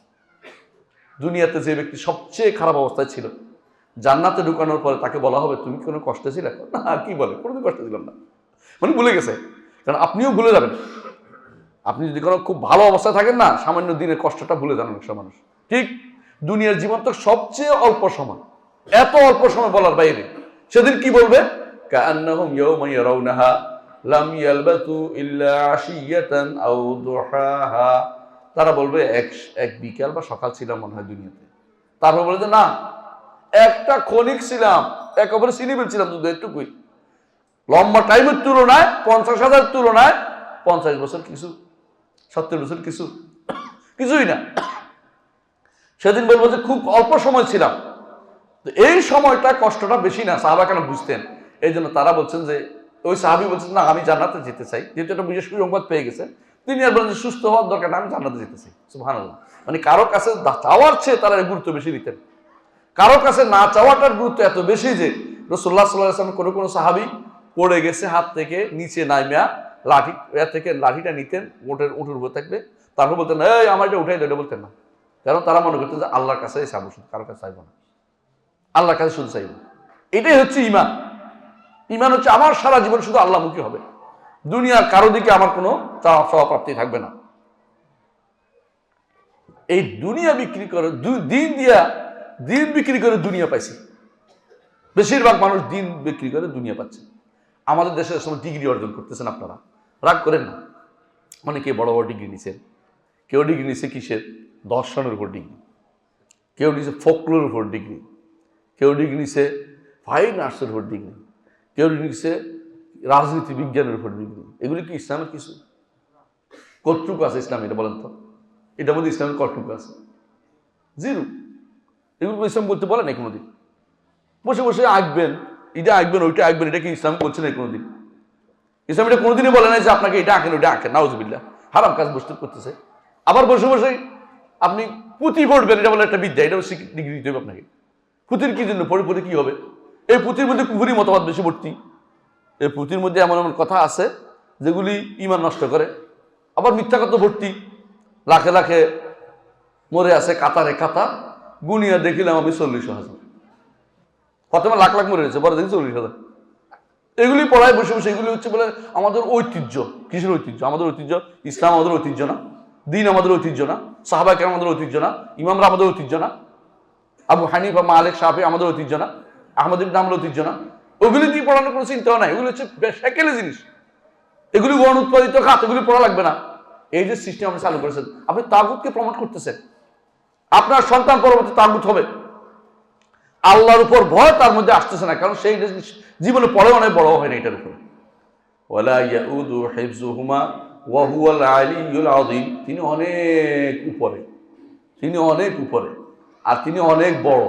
দুনিয়াতে যে ব্যক্তি সবচেয়ে খারাপ অবস্থায় ছিল, জান্নাতে ঢুকানোর পরে তাকে বলা হবে তুমি কোনো কষ্টে ছিলে? না, কি বলে, কোনোদিন কষ্ট ছিলাম না, মানে ভুলে গেছে। কারণ আপনিও ভুলে যাবেন, আপনি যদি কোনো খুব ভালো অবস্থায় থাকেন না, সামান্য দিনের কষ্টটা ভুলে যান অনেক মানুষ। ঠিক দুনিয়ার জীবন তো সবচেয়ে অল্প সময়, এত অল্প সময় বলার বাইরে। সেদিন কি বলবে? কাআন্নাহুম ইয়াওমা ইয়ারাউনাহা লাম ইয়ালবাতু ইল্লা আশিয়াতান আও দুহাহা। তারা বলবে এক বিকাল বা সকাল ছিলাম মনে হয় দুনিয়াতে। তারপর বলে যে না, একটা ক্ষণিক ছিলাম, একেবারে সিনিবেল ছিলাম, শুধু একটুকুই। লম্বা টাইমের তুলনায় 50,000 তুলনায় 50 বছর কিছু, 70 বছর কিছু, কিছুই না। সেদিন বলবো যে খুব অল্প সময় ছিলাম। তো এই সময়টা কষ্টটা বেশি না, সাহাবা কেন বুঝতেন। এই জন্য তারা বলছেন যে, ওই সাহাবি বলছেন না আমি জান্নাতে যেতে চাই, যেহেতু একটা বিশেষ সুসংবাদ পেয়ে গেছে। তিনি আর বলেন যে সুস্থ হওয়ার দরকার না, আমি জান্নাতে যেতে চাই। সুবহানাল্লাহ। মানে কারো কাছে চাওয়ার চেয়ে তারা গুরুত্ব বেশি দিতেন। কারো কাছে না চাওয়াটার গুরুত্ব এত বেশি যে রাসূলুল্লাহ সাল্লাল্লাহু আলাইহি ওয়াসাল্লাম কোনো সাহাবী পড়ে গেছে, হাত থেকে নিচে নামিয়া লাঠি থেকে লাঠিটা নিতেন, উটের উপর থাকবে, তারপর বলতেন এই আমার এটা উঠাই দেয়, এটা বলতেন না। কারণ তারা মনে করতেন যে আল্লাহর কাছে চাইবো, শুধু কারোর কাছে চাইবো না, আল্লাহর কাছে শুধু চাইবো। এটাই হচ্ছে ইমান। ইমান হচ্ছে আমার সারা জীবন শুধু আল্লাহমুখী হবে, দুনিয়ার কারো দিকে আমার কোনো চাওয়া প্রাপ্তি থাকবে না। এই দুনিয়া বিক্রি করে, দিন বিক্রি করে দুনিয়া পাইছে। বেশিরভাগ মানুষ দিন বিক্রি করে দুনিয়া পাচ্ছে। আমাদের দেশের সময় ডিগ্রি অর্জন করতেছেন আপনারা, রাগ করেন না। অনেকে বড় বড় ডিগ্রি নিছেন। কেউ ডিগ্রি নিছে কিসের? দর্শনের উপর ডিগ্রি, কেউ নিছে ফোকলোর উপর ডিগ্রি, কেউ ডিগ্রি নিছে ফাইন আর্টসের উপর ডিগ্রি, কেউ নিছে রাজনীতি বিজ্ঞানের উপর ডিগ্রি। এগুলি কি ইসলামের কিছু? কতটুকু আছে ইসলাম এটা বলেন তো? এটার মধ্যে ইসলামের কতটুকু আছে? জিরো। এগুলো ইসলাম বলতে বলে না কোনোদিন। বসে বসে আঁকবেন, এটা আঁকবেন, ওইটা আঁকবেন, এটা কি ইসলাম বলছে না কোনোদিন? ইসলাম এটা কোনোদিনই বলে না যে আপনাকে এটা আঁকেন ওইটা আঁকেন, নাউজুবিল্লাহ, হারাম কাজ বসতে করতেছে। আবার বসে বসে আপনি পুঁথি পড়বেন, এটা বলে একটা বিদ্যা, এটাও ডিগ্রি দিতে হবে আপনাকে। পুঁথির কি জন্য পড়ে কি হবে? এই পুঁথির মধ্যে কুফরি মতবাদ বেশি ভর্তি। এই পুঁথির মধ্যে এমন এমন কথা আছে যেগুলি ঈমান নষ্ট করে। আবার মিথ্যা কথা ভর্তি, লাখে লাখে মরে আছে, কাতারে কাতার, গুনিয়া দেখিলাম আমি 40,000। প্রথমে লাখ লাখ মরে গেছে, পরে দেখি 40,000। এগুলি পড়ায় বসে বসে। এগুলি হচ্ছে বলে আমাদের ঐতিহ্য। কিসের ঐতিহ্য? আমাদের ঐতিহ্য ইসলাম, আমাদের ঐতিহ্য না? দিন আমাদের ঐতিহ্য না? সাহাবা কেরাম আমাদের ঐতিহ্য না? ইমামরা আমাদের ঐতিহ্য না? আবু হানিফা, মালিক, শাফি আমাদের ঐতিহ্য না? আহমদ ইবনে হাম্বল ঐতিহ্য না? ওগুলি দিয়ে পড়ানোর কোনো চিন্তাও নাই। এগুলি হচ্ছে সেকেলে জিনিস, এগুলি গণ উৎপাদিত খাত, এগুলি পড়া লাগবে না। এই যে সিস্টেম আপনি চালু করেছেন, আপনি তাগুতকে প্রমোট করতেছেন। আপনার সন্তান পরবর্তী তাগুত হবে। আল্লাহর উপর ভয় তার মধ্যে আসতেছে না, কারণ সেই জীবনে পড়ে অনেক বড় হয় না এটার উপরে। ওয়ালা ইয়াউদু হিফযুহুমা ওয়া হুয়াল আলিয়্যুল আযীম। তিনি অনেক উপরে, তিনি অনেক উপরে, আর তিনি অনেক বড়।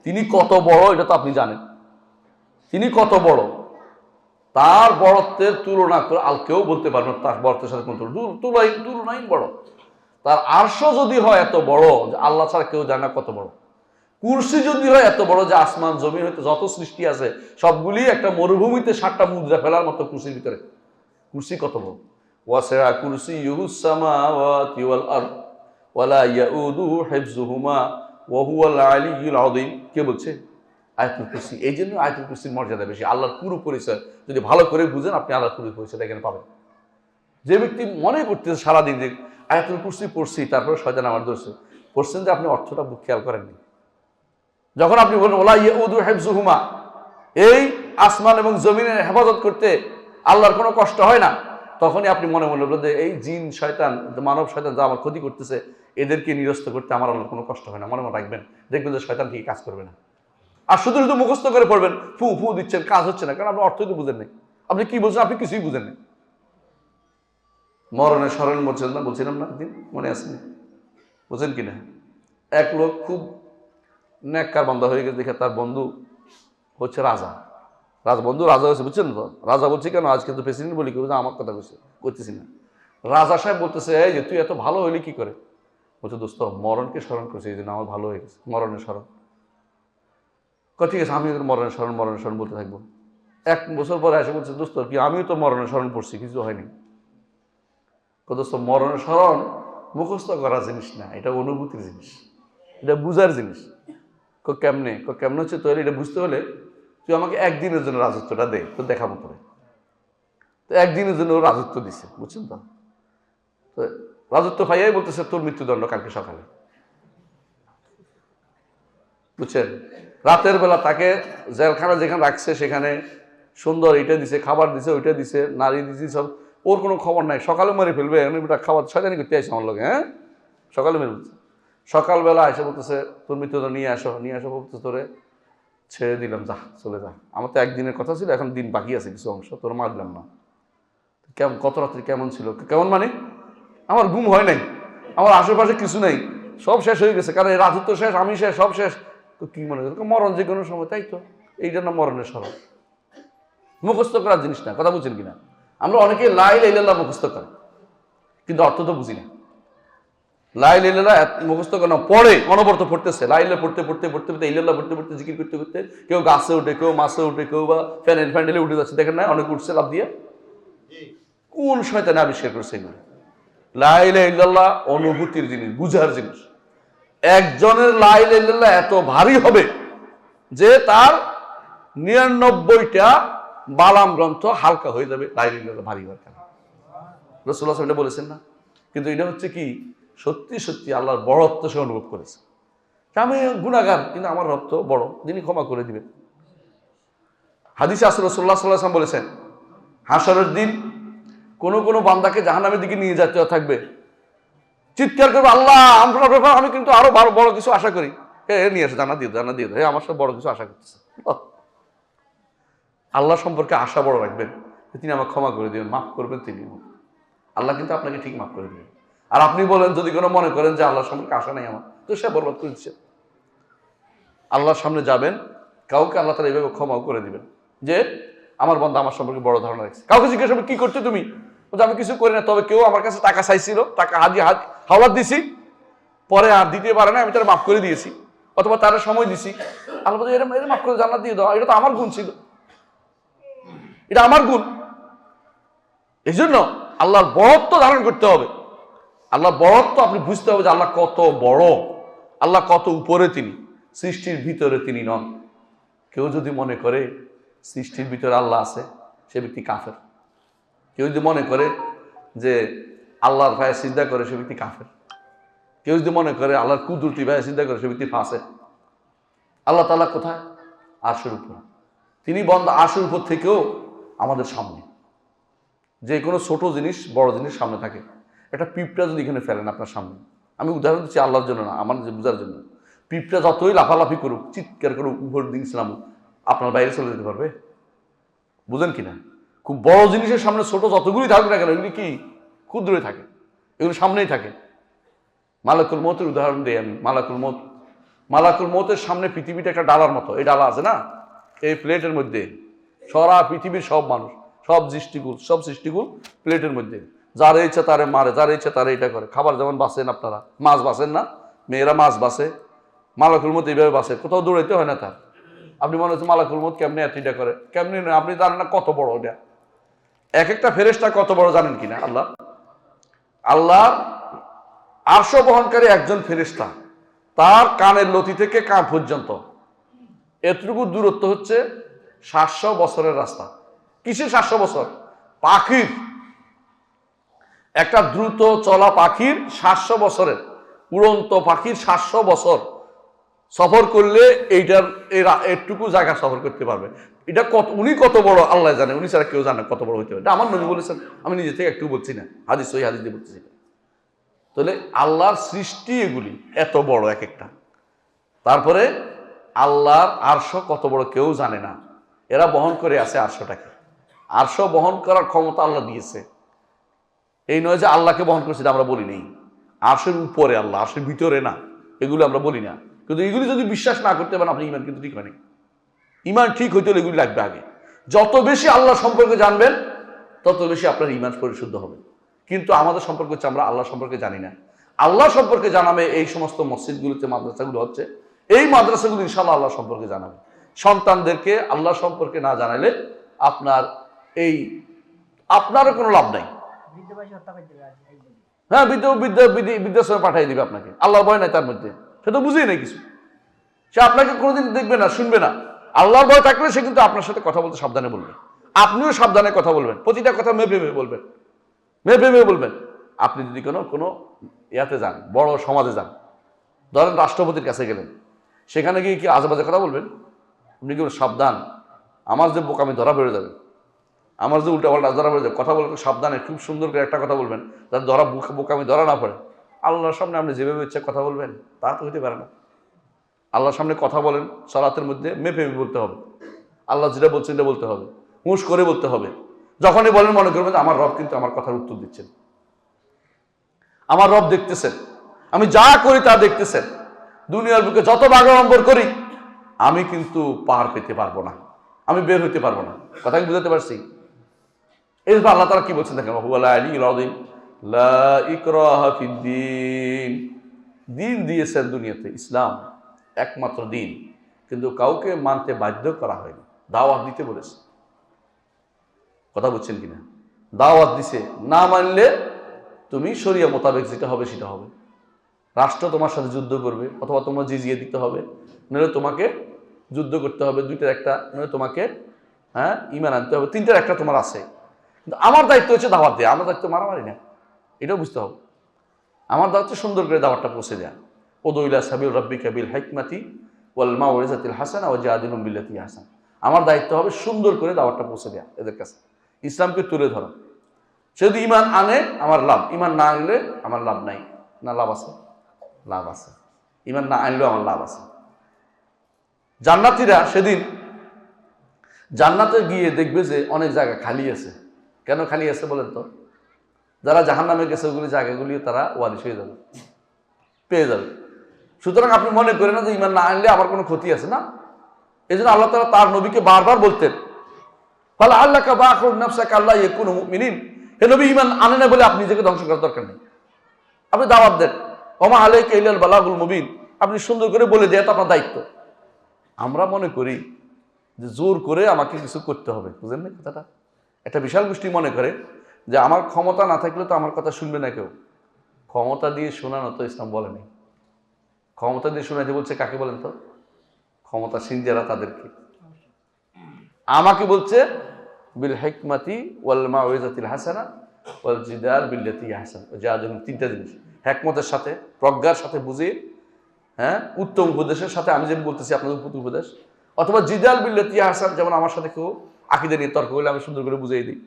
তিনি কত বড় এটা তো আপনি জানেন, তিনি কত বড়, তার বড়ত্বের তুলনা করে আর কেউ বলতে পারবে না তার বড়ত্বের সাথে কোন তুলনাই বড়। তার আরশও যদি হয় এত বড় যে আল্লাহ ছাড়া কেউ জানে না কত বড়, কুরসি যদি হয় এত বড় যে আসমান জমিন হইতে যত সৃষ্টি আছে সবগুলি একটা মরুভূমিতে 7টা মুদ্রা ফেলার মতো কুরসির ভিতরে। কুরসি কত বড়, ওয়াসি'a কুরসিয়ুহুস সামাওয়াতি ওয়াল আরদ ওয়ালা ইয়াউদুহু হিফযুহুমা ওয়া হুয়াল আলিয়্যুল আযীম। কে বলছে? আয়াতুল কুরসি। এই জন্য আয়াতুল কুরসির মর্যাদা বেশি। আল্লাহর পুরো পরিচয় যদি ভালো করে বুঝেন আপনি আল্লাহর পুরো পরিচয়টা এখানে পাবেন। যে ব্যক্তি মনে করতেছে সারাদিন যে আয়াতুল কুরসি পড়ছি তারপরে শয়তান আমার ধরছে, পড়ছেন যে আপনি অর্থটা খেয়াল করেননি। যখন আপনি বলেন ওয়ালা ইয়াউদু হিফযুহুমা, এই আসমান এবং জমিনের হেফাজত করতে আল্লাহর কোনো কষ্ট হয় না, তখনই আপনি মনে মনে বলবেন যে এই জিন শয়তান মানব শয়তান যা আমার ক্ষতি করতেছে এদেরকে নিরস্ত করতে আমার আল্লাহর কোনো কষ্ট হয় না। মনে মনে রাখবেন, দেখবেন যে শয়তান ঠিকই কাজ করবে না। আর শুধু শুধু মুখস্থ করে পড়বেন, ফু ফু দিচ্ছেন, কাজ হচ্ছে না, কারণ আপনি অর্থই তো বুঝেন নাই। আপনি কি বলছেন? আপনি কিছুই বুঝেন নাই। মরণের স্মরণ বলছিলাম না একদিন, মনে আছে? বুঝেন কিনা? এক লোক খুব নেককার বান্দা হয়ে গেছে দেখে তার বন্ধু হচ্ছে রাজা বন্ধু রাজা হয়েছে, বুঝছেন তো? রাজা বলছি কেন, আজকে তো প্রেসিডেন্ট বলি, কেউ আমার কথা করতেছি না। রাজা সাহেব বলতেছে এই যে তুই এত ভালো হইলি কি করে? বলছে দোস্ত মরণকে স্মরণ করছে, এই জন্য আমার ভালো হয়ে গেছে, মরণের স্মরণ। ঠিক আছে, আমি মরণের স্মরণ বলতে থাকবো। 1 বছর পরে এসে বলছে দোস্ত কি আমিও তো মরণের স্মরণ পড়ছি, কিছু হয়নি। দোস্ত মরণের স্মরণ মুখস্থ করা জিনিস না, এটা অনুভূতির জিনিস, এটা বুঝার জিনিস। কেমনে হচ্ছে তোর এটা বুঝতে হলে তুই আমাকে একদিনের জন্য রাজত্বটা দে, তো দেখাবো তোরে। তো একদিনের জন্য রাজত্ব দিছে, বুঝছেন তো? তো রাজত্ব পাইয়াই বলতেছে তোর মৃত্যুদণ্ড কালকে সকালে, বুঝছেন? রাতের বেলা তাকে জেলখানা যেখানে রাখছে সেখানে সুন্দর এটা দিছে, খাবার দিছে, ওইটা দিছে, নারী দিছে, সব। ওর কোনো খবর নাই, সকালে মেরে ফেলবে, আমি খাবার শয়তানি করতে আসছে আমার লোকে। হ্যাঁ, সকালে মেরে ফেলছে। সকালবেলা এসে বলতেছে তোর মৃত্যুদণ্ড নিয়ে আসো বলতেছে তোরে ছেড়ে দিলাম, যা চলে যা, আমার তো একদিনের কথা ছিল, এখন দিন বাকি আছে কিছু অংশ, তোর মারলাম না। কেমন কত রাত্রি কেমন ছিল? কেমন মানে আমার ঘুম হয় নাই, আমার আশেপাশে কিছু নেই, সব শেষ হয়ে গেছে, কারণ এই রাজত্ব শেষ, আমি শেষ, সব শেষ। তো কি মনে করো মরণ যে কোনো সময়, তাই তো? এই জন্য মরণের স্মরণ মুখস্থ করার জিনিস না, কথা বুঝছেন কিনা? আমরা অনেকে লা ইলাহা ইল্লাল্লাহ মুখস্থ করে কিন্তু অর্থ তো বুঝি না। লা ইলাহা ইল্লাল্লাহ মুখস্থ করে না, পড়ে, অনবরত পড়তেছে, লা ইলাহা পড়তে ইল্লাল্লাহ পড়তে জিকির করতে কেউ গাছে উঠে, কেউ মাছে উঠে, কেউ বা ফ্যান্ডেলে উঠে যাচ্ছে, দেখেন না অনেক উঠছে লাভ দিয়ে। কোন শয়তানে আবিষ্কার করছে এগুলো? লা ইলাহা ইল্লাল্লাহ অনুভূতির জিনিস, বুঝার জিনিস। একজনের লা ইলাহা ইল্লাল্লাহ এত ভারী হবে যে তার 99টা বালাম গ্রন্থ হালকা হয়ে যাবে লা ইলাহা ইল্লাল্লাহ ভারী হওয়ার কারণে। রাসূলুল্লাহ সাল্লাল্লাহু আলাইহি ওয়াসাল্লাম বলেছেন না? কিন্তু এটা হচ্ছে কি সত্যি সত্যি আল্লাহর বড়ত্ব সে অনুভব করেছে। আমি গুনাহগার, কিন্তু আমার রব তো বড়, যিনি ক্ষমা করে দিবেন। হাদিসে রাসূলুল্লাহ সাল্লাল্লাহু আলাইহি ওয়াসাল্লাম বলেছেন হাশরের দিন কোন কোন বান্দাকে জাহান্নামের দিকে নিয়ে যেতে থাকবে, চিৎকার করবে আল্লাহ আপনার ব্যাপার আমি কিন্তু আরো বড় কিছু আশা করি, নিয়ে আসে জান্নাত দিয়ে দাও, আমার সব বড় কিছু আশা করতেছে। আল্লাহ সম্পর্কে আশা বড় রাখবেন, তিনি আমাকে ক্ষমা করে দিবেন, মাফ করবেন তিনি। আল্লাহ কিন্তু আপনাকে ঠিক মাফ করে দিবেন। আর আপনি বলেন যদি কোনো মনে করেন যে আল্লাহর সম্পর্কে আশা নাই আমার, তো সে বরবাদ করে দিচ্ছে। আল্লাহর সামনে যাবেন, কাউকে আল্লাহ তাআলা এইভাবে ক্ষমাও করে দিবেন যে আমার বান্দা আমার সম্পর্কে বড় ধারণা রাখছে। কাউকে জিজ্ঞেস করবে কি করছো তুমি, আমি কিছু করি না, তবে কেউ আমার কাছে টাকা চাইছিল, টাকা হাওলাত দিছি, পরে আর দিতে পারে না, আমি তারা মাফ করে দিয়েছি, অথবা তারা সময় দিছি, আল্লাহ বলছে এরা মাফ করে জান্নাত দিয়ে দাও, এটা তো আমার গুণ ছিল, এটা আমার গুণ। এই জন্য আল্লাহর বড়ত্ব ধারণ করতে হবে। আল্লাহর বড়ত্ব আপনি বুঝতে হবে যে আল্লাহ কত বড়, আল্লাহ কত উপরে, তিনি সৃষ্টির ভিতরে তিনি নন। কেউ যদি মনে করে সৃষ্টির ভিতরে আল্লাহ আছে, সে ব্যক্তি কাফের। কেউ যদি মনে করে যে আল্লাহর ভাইয়ে সিজদা করে, সে ব্যক্তি কাফের। কেউ যদি মনে করে আল্লাহর কুদরতি ভাইয়ে সিজদা করে, সে ব্যক্তি ফাসেক। আল্লাহ তাআলা কোথায়? আরশের উপর। তিনি আরশের উপর থেকেও আমাদের সামনে। যে কোনো ছোট জিনিস বড় জিনিস সামনে থাকে। একটা পিঁপড়া যদি এখানে ফেলেন আপনার সামনে, আমি উদাহরণ দিচ্ছি আল্লাহর জন্য না, আমার যে বোঝার জন্য, পিঁপড়া যতই লাফালাফি করুক, চিৎকার করুক, উপর দিন ইসলামুক, আপনার বাইরে চলে যেতে পারবে? বুঝেন কিনা? খুব বড় জিনিসের সামনে ছোট যতগুলি থাকুক না কেন, এগুলি কি ক্ষুদ্রই থাকে, এগুলো সামনেই থাকে। মালাকুল মৌতের উদাহরণ দিই আমি। মালাকুল মৌত মালাকুল মউতের সামনে পৃথিবীটা একটা ডালার মতো, এই ডালা আছে না, এই প্লেটের মধ্যে সারা পৃথিবীর সব মানুষ, সব সৃষ্টিকুল প্লেটের মধ্যে, যার ইচ্ছা তারে মারে, যার ইচ্ছা তারে এটা করে। খাবার যেমন বাঁচেন আপনারা, মাছ বাঁচেন না, মেয়েরা মাছ বাঁচে, মালাকুল মউত এইভাবে বাঁচে, কোথাও দৌড়াইতে হয় না তার। আপনি মনে হচ্ছে মালাকুল মউত কেমনি এতটা করে, কেমনি না, আপনি জানেন না কত বড় এটা। এক একটা ফেরেশতা কত বড় জানেন কিনা? আল্লাহর আরশ বহনকারী একজন ফেরেশতা, তার কানের লতি থেকে কান পর্যন্ত এতটুকু দূরত্ব হচ্ছে 700 বছরের রাস্তা। কিসের 700 বছর? পাখির, একটা দ্রুত চলা পাখির 700 বছরের, উড়ন্ত পাখির 700 বছর সফর করলে এইটার এটুকু জায়গা সফর করতে পারবে। এটা উনি কত বড় আল্লাহ জানে, উনি ছাড়া কেউ জানে কত বড় হইতে পারে। এটা আমার নবী বলেছেন, আমি নিজে থেকে একটু বলছি না, হাদিস ওই হাদিস দিয়ে বলতেছি। তাহলে আল্লাহর সৃষ্টি এগুলি এত বড় এক একটা। তারপরে আল্লাহর আরশ কত বড় কেউ জানে না, এরা বহন করে আছে আরশটাকে। আরশ বহন করার ক্ষমতা আল্লাহ দিয়েছে, এই নয় যে আল্লাহকে বহন করছে আমরা বলি নেই। আরশের উপরে আল্লাহ, আরশের ভিতরে না, এগুলো আমরা বলি না। কিন্তু এগুলি যদি বিশ্বাস না করতে পারেন আপনি, ইমান কিন্তু ঠিক হয়নি। ইমান ঠিক হইতে হলে এগুলি লাগবে আগে। যত বেশি আল্লাহ সম্পর্কে জানবেন তত বেশি আপনার ইমান পরিশুদ্ধ হবে। কিন্তু আমাদের সম্পর্ক হচ্ছে আমরা আল্লাহ সম্পর্কে জানি না। আল্লাহ সম্পর্কে জানাবে এই সমস্ত মসজিদগুলিতে, মাদ্রাসাগুলো হচ্ছে, এই মাদ্রাসাগুলো ইনশাআল্লাহ আল্লাহ সম্পর্কে জানাবে। সন্তানদেরকে আল্লাহ সম্পর্কে না জানাইলে আপনারও কোনো লাভ নাই। হ্যাঁ, বৃদ্ধাশ্রমে পাঠিয়ে দিবে আপনাকে, আল্লাহর ভয় নাই তার মধ্যে, সে তো বুঝেই নাই কিছু, সে আপনাকে কোনোদিন দেখবে না, শুনবে না। আল্লাহর ভয় থাকলে সে কিন্তু আপনার সাথে কথা বলতে সাবধানে বলবে, আপনিও সাবধানে কথা বলবেন, প্রতিটা কথা মেপে বলবেন। আপনি যদি কোনো ইয়াতে যান, বড় সমাজে যান, ধরেন রাষ্ট্রপতির কাছে গেলেন, সেখানে গিয়ে কি আজেবাজে কথা বলবেন? আপনি কি সাবধান, আমার যে বোকামি ধরা বেড়ে যাবে, আমার যে উল্টাপাল্টা ধরা বেড়ে যাবে, কথা বলতে সাবধানে, খুব সুন্দর করে একটা কথা বলবেন যাতে বোকামি ধরা না পড়ে। আল্লাহর সামনে আপনি যেভাবে ইচ্ছা কথা বলবেন তা তো হইতে পারে না। আল্লাহর সামনে কথা বলেন, সালাতের মধ্যে মেপে বলতে হবে, আল্লাহ যেটা বলছেন এটা বলতে হবে, হুঁশ করে বলতে হবে। যখনই বলেন মনে করবেন আমার রব কিন্তু আমার কথার উত্তর দিচ্ছেন, আমার রব দেখতেছেন, আমি যা করি তা দেখতেছেন। দুনিয়ার বুকে যত বাগাড়ম্বর করি আমি কিন্তু পার পেতে পারবো না, আমি বের হইতে পারবো না। কথা কি বুঝাতে পারছি? এরপর আল্লাহ তাআলা কি বলছেন দেখেন, হুয়াল আলিয়্যুল আযীম, লা ইকরাহা ফিদ্দীন। দিন দিয়েছেন দুনিয়াতে, ইসলাম একমাত্র দিন, কিন্তু কাউকে মানতে বাধ্য করা হয়নি, দাওয়াত দিতে বলেছে। কথা বুঝছেন কিনা? দাওয়াত দিছে, না মানলে তুমি শরিয়া মোতাবেক যেটা হবে সেটা হবে। রাষ্ট্র তোমার সাথে যুদ্ধ করবে, অথবা তোমার জিজিয়ে দিতে হবে, নইলে তোমাকে যুদ্ধ করতে হবে, দুইটার একটা, নইলে তোমাকে ঈমান আনতে হবে, তিনটার একটা তোমার আছে। কিন্তু আমার দায়িত্ব হচ্ছে দাওয়াত দেয়া, আমার দায়িত্ব মারামারি না, এটাও বুঝতে হবে। আমার দায়িত্ব সুন্দর করে দাওয়াতটা পৌঁছে দেয়া। উদউ ইলা সাবিল রাব্বিকা বিল হিকমাতি ওয়াল মাউইযাতিল হাসানা ওয়াজাদিলহুম বিল্লাতী আহসান। আমার দায়িত্ব হবে সুন্দর করে দাওয়াতটা পৌঁছে দেয়া এদের কাছে, ইসলামকে তুলে ধরা। সে যদি ঈমান আনে আমার লাভ, ঈমান না আনলে আমার লাভ নাই। না লাভ আছে? লাভ আছে। ঈমান না আনলেও আমার লাভ আছে। জান্নাতীরা সেদিন জান্নাতে গিয়ে দেখবে যে অনেক জায়গা খালি আছে। কেন খালি আছে বলেন তো? যারা জাহান্নামে গেছে ওগুলি জায়গাগুলি তারা ওয়ারিশ হয়ে যাবে, পেয়ে যাবে। সুতরাং আপনি মনে করেন না যে ঈমান না আনলে আমার কোনো ক্ষতি আছে, না। এই জন্য আল্লাহ তাআলা তার নবীকে বারবার বলতেন, ফালা আল্লাকা বাখিরুন নাফসাকা আল্লা ইয়াকুনু মুমিনিন। হে নবী, ঈমান আনেন না বলে আপনি নিজেকে ধ্বংস করার দরকার নেই, আপনি দাওয়াত দেন। ওমা আলাইকা ইল্লাল বালাগুল মুবিন, আপনি সুন্দর করে বলে দেয়া তো আপনার দায়িত্ব। আমরা মনে করি যে জোর করে আমাকে কিছু করতে হবে, বুঝলেন না কথাটা? একটা বিশাল গোষ্ঠী মনে করে যে আমার ক্ষমতা না থাকলে তো আমার কথা শুনবে না কেউ। ক্ষমতা দিয়ে শোনানো তো ইসলাম বলেনি। ক্ষমতা দিয়ে শোনাতে বলছে কাকে বলেন তো? ক্ষমতাসীন যারা তাদেরকে। আমাকে বলছে বিল হিকমাতি ওয়াল মাউইযাতিল হাসানা ওয়াল জিদাল বিল্লাতী আহসান। যাদের তিনটা জিনিস, হিকমতের সাথে, প্রজ্ঞার সাথে বুঝিয়ে, উত্তম উপদেশের সাথে, আমি যেমন বলতেছি আপনাদের উত্তম উপদেশ, অথবা জিদাল বিল্লাতী আহসান, যেমন আমার সাথে কেউ আকীদা নিয়ে তর্ক করলে আমি সুন্দর করে বুঝিয়ে দিই।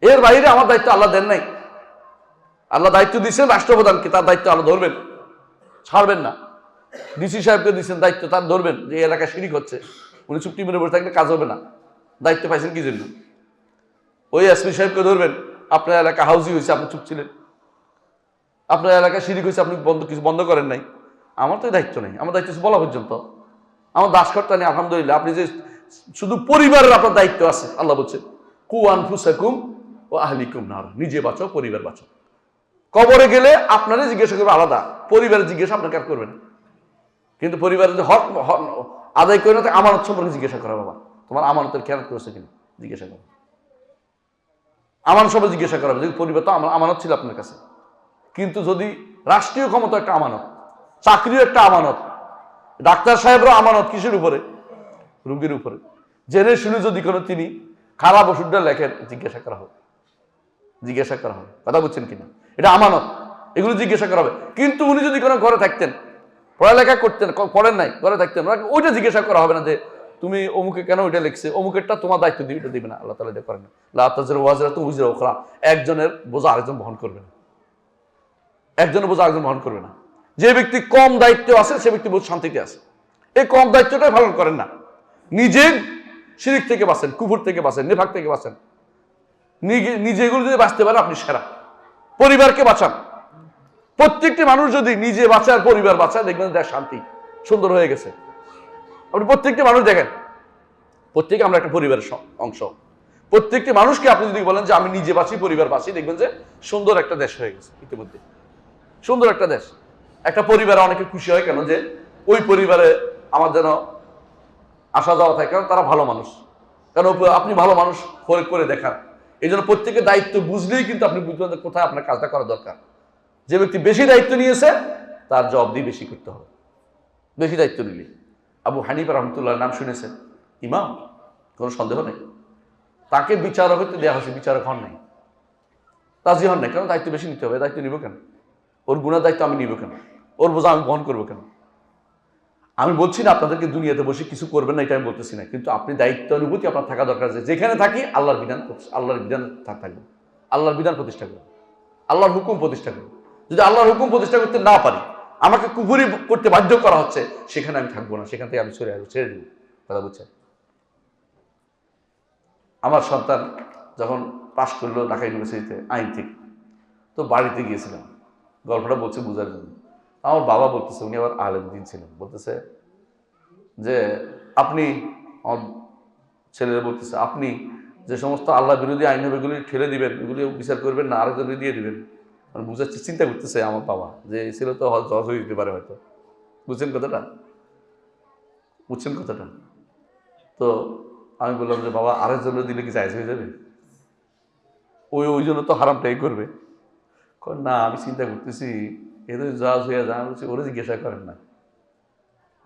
এর বাইরে আমার দায়িত্ব আল্লাহ দেন নাই। আল্লাহ দায়িত্ব দিয়েছেন রাষ্ট্রপ্রধানকে, তার দায়িত্ব আল্লাহ ধরবেন, ছাড়বেন না। ডিসি সাহেবকে দিয়েছেন দায়িত্ব, তার ধরবেন যে এই এলাকায় শিরিক হচ্ছে, উনি চুপটি মেরে বসে থাকলে কাজ হবে না। দায়িত্ব পাইছেন কি জন্য? ওই এসপি সাহেবকে ধরবেন, আপনার এলাকা হাউজি হয়েছে, আপনি চুপ ছিলেন, আপনার এলাকায় শিরিক হয়েছে, আপনি কিছু বন্ধ করেন নাই, আমার তো দায়িত্ব নেই, আমার দায়িত্ব বলা পর্যন্ত। আমার দাসকর্তা নেই, আলহামদুলিল্লাহ। আপনি যে শুধু পরিবারের আপনার দায়িত্ব আছে, আল্লাহ বলছেন কু আনফুসাকুম ও আহলিকুম নার, নিজে বাঁচাও পরিবার বাঁচাও। কবরে গেলে আপনারই জিজ্ঞাসা করবে আলাদা, পরিবারের জিজ্ঞাসা আপনাকে আর করবেন। কিন্তু পরিবারের যে হক আদায় করে না, আমানত সম্পর্কে জিজ্ঞাসা করা, বাবা তোমার আমানতের খেয়াল করেছে কিনা জিজ্ঞাসা করো। আমানত সম্পর্কে জিজ্ঞাসা করা, যদি পরিবার তো আমানত ছিল আপনার কাছে। কিন্তু যদি রাষ্ট্রীয় ক্ষমতা একটা আমানত, চাকরিও একটা আমানত, ডাক্তার সাহেবরা আমানত কিসের উপরে? রোগীর উপরে। জেনে শুনে যদি কোনো তিনি খারাপ ওষুধটা লেখেন, জিজ্ঞাসা করা হবে, জিজ্ঞাসা করা হবে, কথা বুঝছেন কিনা? এটা আমানত, এগুলো জিজ্ঞাসা করা হবে। কিন্তু উনি যদি কোনো ঘরে থাকতেন, পড়ালেখা করতেন, পড়েন নাই, ঘরে থাকতেন, ওইটা জিজ্ঞাসা করা হবে না যে তুমি অমুকে কেন ওইটা লিখছে, অমুকেরটা তোমার দায়িত্ব দিবে, এটা দিবে না। আল্লাহ তাআলা এটা করেন না। লা তাজরু ওয়াজরাতুন উযরা উখরা, একজনের বোঝা আরেকজন বহন করবে না, একজনের বোঝা আরেকজন বহন করবে না। যে ব্যক্তি কম দায়িত্ব আছে সে ব্যক্তি বহুত শান্তিতে আছে। এই কম দায়িত্বটাই পালন করেন না, নিজের শিরক থেকে বাঁচেন, কুফর থেকে বাঁচেন, নেফাক থেকে বাঁচেন। নিজে এগুলো যদি বাঁচতে পারে আপনি সেরা। পরিবারকে বাঁচান। প্রত্যেকটি মানুষ যদি নিজে বাঁচার পরিবার বাঁচায়, দেখবেন দেশ শান্তি সুন্দর হয়ে গেছে। আপনি প্রত্যেকটি মানুষ দেখেন, প্রত্যেকে আমরা একটা পরিবারের অংশ। প্রত্যেকটি মানুষকে আপনি যদি বলেন যে আমি নিজে বাঁচি, পরিবার বাঁচি, দেখবেন যে সুন্দর একটা দেশ হয়ে গেছে ইতিমধ্যে, সুন্দর একটা দেশ। একটা পরিবারে অনেকে খুশি হয় কেন? যে ওই পরিবারে আমার যেন আসা যাওয়া থাকে, কারণ তারা ভালো মানুষ, কারণ আপনি ভালো মানুষ করে দেখান। এই জন্য প্রত্যেকের দায়িত্ব বুঝলেই কিন্তু আপনি বুঝবেন যে কোথায় আপনার কাজটা করা দরকার। যে ব্যক্তি বেশি দায়িত্ব নিয়েছে তার জবাবদিহি বেশি করতে হবে, বেশি দায়িত্ব নিলে। আবু হানিফা রাহমাতুল্লাহ নাম শুনেছেন, ইমাম, কোনো সন্দেহ নেই। তাকে বিচারক হইতে দেওয়া হয়েছে, বিচারক হন নাই, রাজি হন নাই। কেন? দায়িত্ব বেশি নিতে হবে। দায়িত্ব নিব কেন? ওর গুণার দায়িত্ব আমি নিব কেন? ওর বোঝা আমি বহন করবো কেন? আমি বলছি না আপনাদেরকে দুনিয়াতে বসে কিছু করবেন না, এটা আমি বলতেছি না। কিন্তু আপনি দায়িত্ব অনুভূতি আপনার থাকা দরকার, যে যেখানে থাকি আল্লাহর বিধান থাকবে, আল্লাহর বিধান প্রতিষ্ঠা করবে, আল্লাহর হুকুম প্রতিষ্ঠা করবে। যদি আল্লাহর হুকুম প্রতিষ্ঠা করতে না পারি, আমাকে কুফরি করতে বাধ্য করা হচ্ছে, সেখানে আমি থাকবো না, সেখান থেকে আমি ছেড়ে দিব। কথা বুঝছেন? আমার সন্তান যখন পাশ করলো ঢাকা ইউনিভার্সিটিতে আইন থেকে, তো বাড়িতে গিয়েছিলাম, গল্পটা বলছে বোঝার জন্য। আমার বাবা বলতেছে, উনি আবার আলেম দিন ছিলেন, বলতেছে যে আপনি, আমার ছেলেরা বলতেছে, আপনি যে সমস্ত আল্লাহ বিরোধী আইন হবে এগুলি ঠেলে দিবেন, এগুলি বিচার করবেন না, আরেকজনকে দিয়ে দিবেন। মানে বুঝাচ্ছে, চিন্তা করতেছে আমার বাবা যে এই ছেলে তো জজ হয়ে যেতে পারে হয়তো। বুঝছেন কথাটা? বুঝছেন কথাটা? তো আমি বললাম যে বাবা, আরেকজনের দিলে কি জায়েজ হয়ে যাবে? ওই জন্য তো হারামটাই করবে। না, আমি চিন্তা করতেছি এদের জাজ হইয়া যা বলছি, ওরা জিজ্ঞাসা করেন না।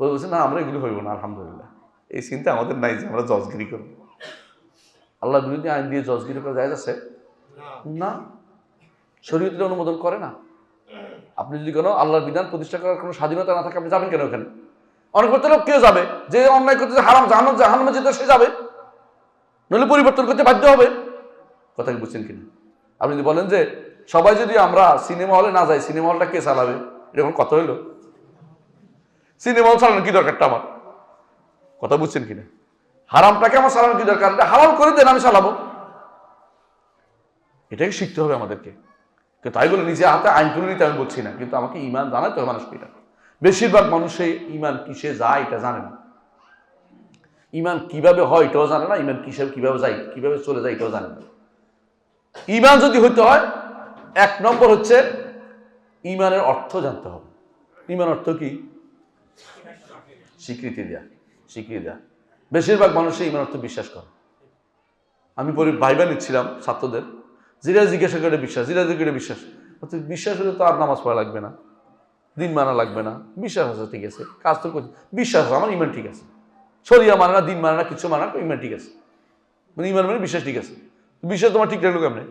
ও বলছে না, আমরা এগুলো হইব না, আলহামদুলিল্লাহ। এই চিন্তা আমাদের নাই যে আমরা জজগিরি করব। আল্লাহ বিরোধী আইন দিয়ে জজগিরি করা জায়েজ আছে না, শরীয়তের অনুমোদন করে না। আপনি যদি কোনো আল্লাহর বিধান প্রতিষ্ঠা করার কোনো স্বাধীনতা না থাকে, আপনি যাবেন কেন ওখানে? অনেক করতে লোক কেউ যাবে, যে অন্যায় করতে হারাম জাহান্নামে যেতে সে যাবে, নইলে পরিবর্তন করতে বাধ্য হবে। কথা কি বুঝছেন কিনা? আপনি যদি বলেন যে সবাই যদি আমরা সিনেমা হলে না যাই, সিনেমা হলটা কে চালাবে? এরকম কথা হইলো? সিনেমা হল চালানোর কি দরকারটা আমার? কথা বুঝছেন কিনা? হারামটাকে আমার চালানোর কি দরকার? হালাল করে দেন, আমি চালাবো। এটাকে শিখতে হবে আমাদেরকে। কিন্তু তাই বলে নিজে হাতে আইন তুলে নিতে আমি বলছি না, কিন্তু আমাকে ইমান জানাতে হবে মানুষকে। এটা বেশিরভাগ মানুষই ইমান কিসে যায় এটা জানে না, ইমান কিভাবে হয় এটাও জানে না, ইমান কিভাবে যায়, কিভাবে চলে যায় এটাও জানে না। ইমান যদি হইতে হয়, এক নম্বর হচ্ছে ইমানের অর্থ জানতে হবে। ইমান অর্থ কি? স্বীকৃতি দেয়া, স্বীকৃতি দেয়া। বেশিরভাগ মানুষই ইমান অর্থ বিশ্বাস করে। আমি ভাইবা নিচ্ছিলাম ছাত্রদের, যেটা জিজ্ঞাসা করে বিশ্বাস, যেটা জিজ্ঞাসা বিশ্বাস। বিশ্বাস হলে তো আর নামাজ পড়া লাগবে না, দিন মানা লাগবে না, বিশ্বাস আছে ঠিক আছে, কাজ তো করছি, বিশ্বাস আছে, আমার ইমান ঠিক আছে। শরিয়া মানে না, দিন মানে না, কিছু মানে না, ইমান ঠিক আছে। মানে ইমান মানে বিশ্বাস ঠিক আছে। বিশ্বাস তোমার ঠিক রাখলো কেমনে?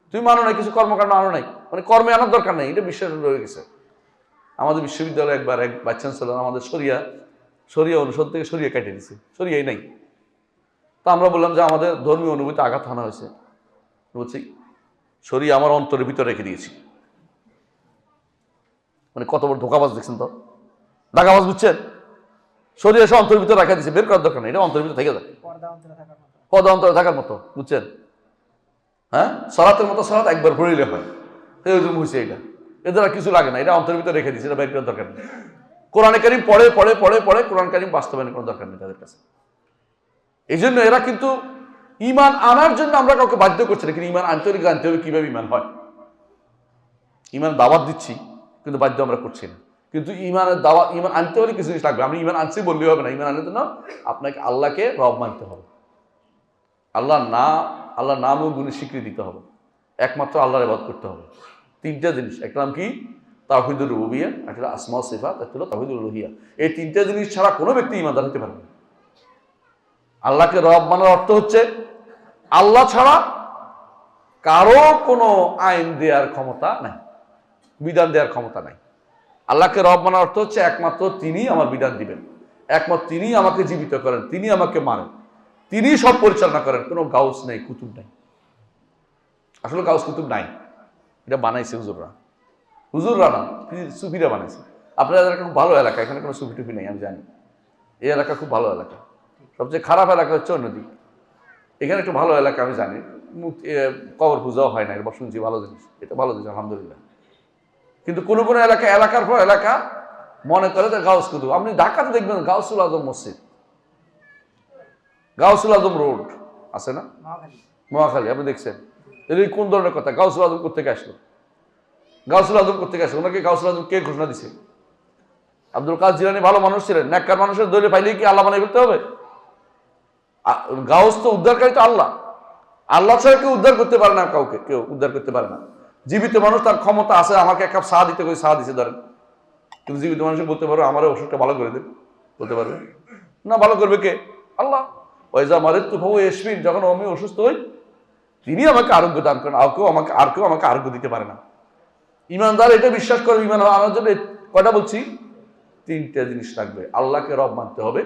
তুমি মানো নাই, কিছু কর্মকাণ্ড আনো নাই, মানে কর্মে আনার দরকার নেই, এটা বিশ্বাস রয়ে গেছে। আমাদের বিশ্ববিদ্যালয়ে একবার এক ভাইস চ্যান্সেলর আমাদের শরিয়া অনুষদ থেকে শরিয়া কেটে দিছে, শরিয়াই নাই। তো আমরা বললাম যে আমাদের ধর্মীয় অনুভূতি আঘাত হানা হয়েছে, বলছি শরিয়া আমার অন্তরের ভিতরে রেখে দিয়েছি। মানে কত বড় ধোকাবাজ দেখছেন তো, দাগাবাজ, বুঝছেন? শরিয়া এসে অন্তরের ভিতরে রাখা দিয়েছে, বের করার দরকার নেই, এটা অন্তরের ভিতরে থেকে যায়, পর্দা অন্তরে থাকার মতো, বুঝছেন? হ্যাঁ, সলাতের মতো সলাত একবার পড়িলে হয়, এই হয়েছে এটা, এদের আর কিছু লাগে না, এটা অন্তরের ভিতরে রেখে দিয়েছে, এটা বের করার দরকার নেই। কোরআনে কারীম পড়ে পড়ে পড়ে পড়ে কোরআন কারীম বাস্তবায়নের কোনো দরকার নেই তাদের কাছে। এই জন্য এরা কিন্তু ঈমান আনার জন্য আমরা কাউকে বাধ্য করছি না, কিন্তু ঈমান আনতে হলে জানতে হবে কিভাবে ঈমান হয়। ঈমান দাওয়াত দিচ্ছি কিন্তু বাধ্য আমরা করছি না, কিন্তু ঈমানের দাওয়াত ঈমান আনতে হলে কিছু জিনিস লাগবে। আমি ঈমান আনছি বললেই হবে না, ঈমান আনার জন্য আপনাকে আল্লাহকে রব মানতে হবে, আল্লাহর নাম ও গুণের স্বীকৃতি দিতে হবে, একমাত্র আল্লাহর ইবাদত করতে হবে। তিনটা জিনিস, একটা নাম কি তাওহীদুর রুবুবিয়্যাহ, একটা আসমা ও সিফাত, একটা হলো তাওহীদুল উলুহিয়্যাহ। এই তিনটা জিনিস ছাড়া কোনো ব্যক্তি ঈমানদার হতে পারে না। আল্লাহকে রব মানার অর্থ হচ্ছে আল্লাহ ছাড়া কারো কোনো আইন দেওয়ার ক্ষমতা নাই, বিধান দেওয়ার ক্ষমতা নাই। আল্লাহকে রব মানার অর্থ হচ্ছে একমাত্র তিনি আমার বিধান দিবেন, একমাত্র তিনি আমাকে জীবিত করেন, তিনি আমাকে মারেন, তিনি সব পরিচালনা করেন। কোনো গাউস নেই, কুতুব নাই। আসলে গাউস কুতুব নাই, এটা বানাইছে হুজুররা না, সুফিরা বানাইছে। আপনার এলাকা খুব ভালো এলাকা, এখানে কোনো সুফি টুফি নেই আমি জানি। এই এলাকা খুব ভালো এলাকা। সবচেয়ে খারাপ এলাকা হচ্ছে অন্যদিক। এখানে একটু ভালো এলাকা আমি জানি, কবর পূজাও হয় না, এবার শুনছি ভালো জিনিস, এটা ভালো জিনিস আলহামদুলিল্লাহ। কিন্তু কোনো কোনো এলাকার পর এলাকা মনে করে যে গাউস কুতুব। আপনি ঢাকাতে দেখবেন গাউসুল আজম মসজিদ, গাউসুল আজম রোড আছে না, মহাখালী, আপনি দেখছেন। এই কোন ধরনের কথা? গাউসুল আজম কোত্থেকে আসলো? গাউসুল আজম কোত্থেকে আসলো? ওনাকে গাউসুল আজম কে ঘোষণা দিছে? আব্দুল কাদের জিলানী ভালো মানুষ ছিলেন, নেককার মানুষের দলে পাইলেই কি আল্লাহ বানাই করতে হবে? গাউস তো উদ্ধারকারী তো আল্লাহ, আল্লাহ ছাড়া কেউ উদ্ধার করতে পারে না, কাউকে কেউ উদ্ধার করতে পারে না। জীবিত মানুষ তার ক্ষমতা আছে, আমাকে এক কাপ চা দিতে করে চা দিছে ধরেন, কিন্তু জীবিত মানুষকে বলতে পারো আমার অসুখটা ভালো করে দেন, বলতে পারবে না? ভালো করবে কে? আল্লাহ। ওয়াইজা মারিদতু ফাহুয়া ইয়াশফিন, যখন আমি অসুস্থ হই তিনি আমাকে আরোগ্য দান করেন, আর কেউ আমাকে আরোগ্য দিতে পারে না। ঈমানদার এটা বিশ্বাস করে। ঈমান আনার জন্য কয়টা বলছি? তিনটা জিনিস লাগবে। আল্লাহকে রব মানতে হবে,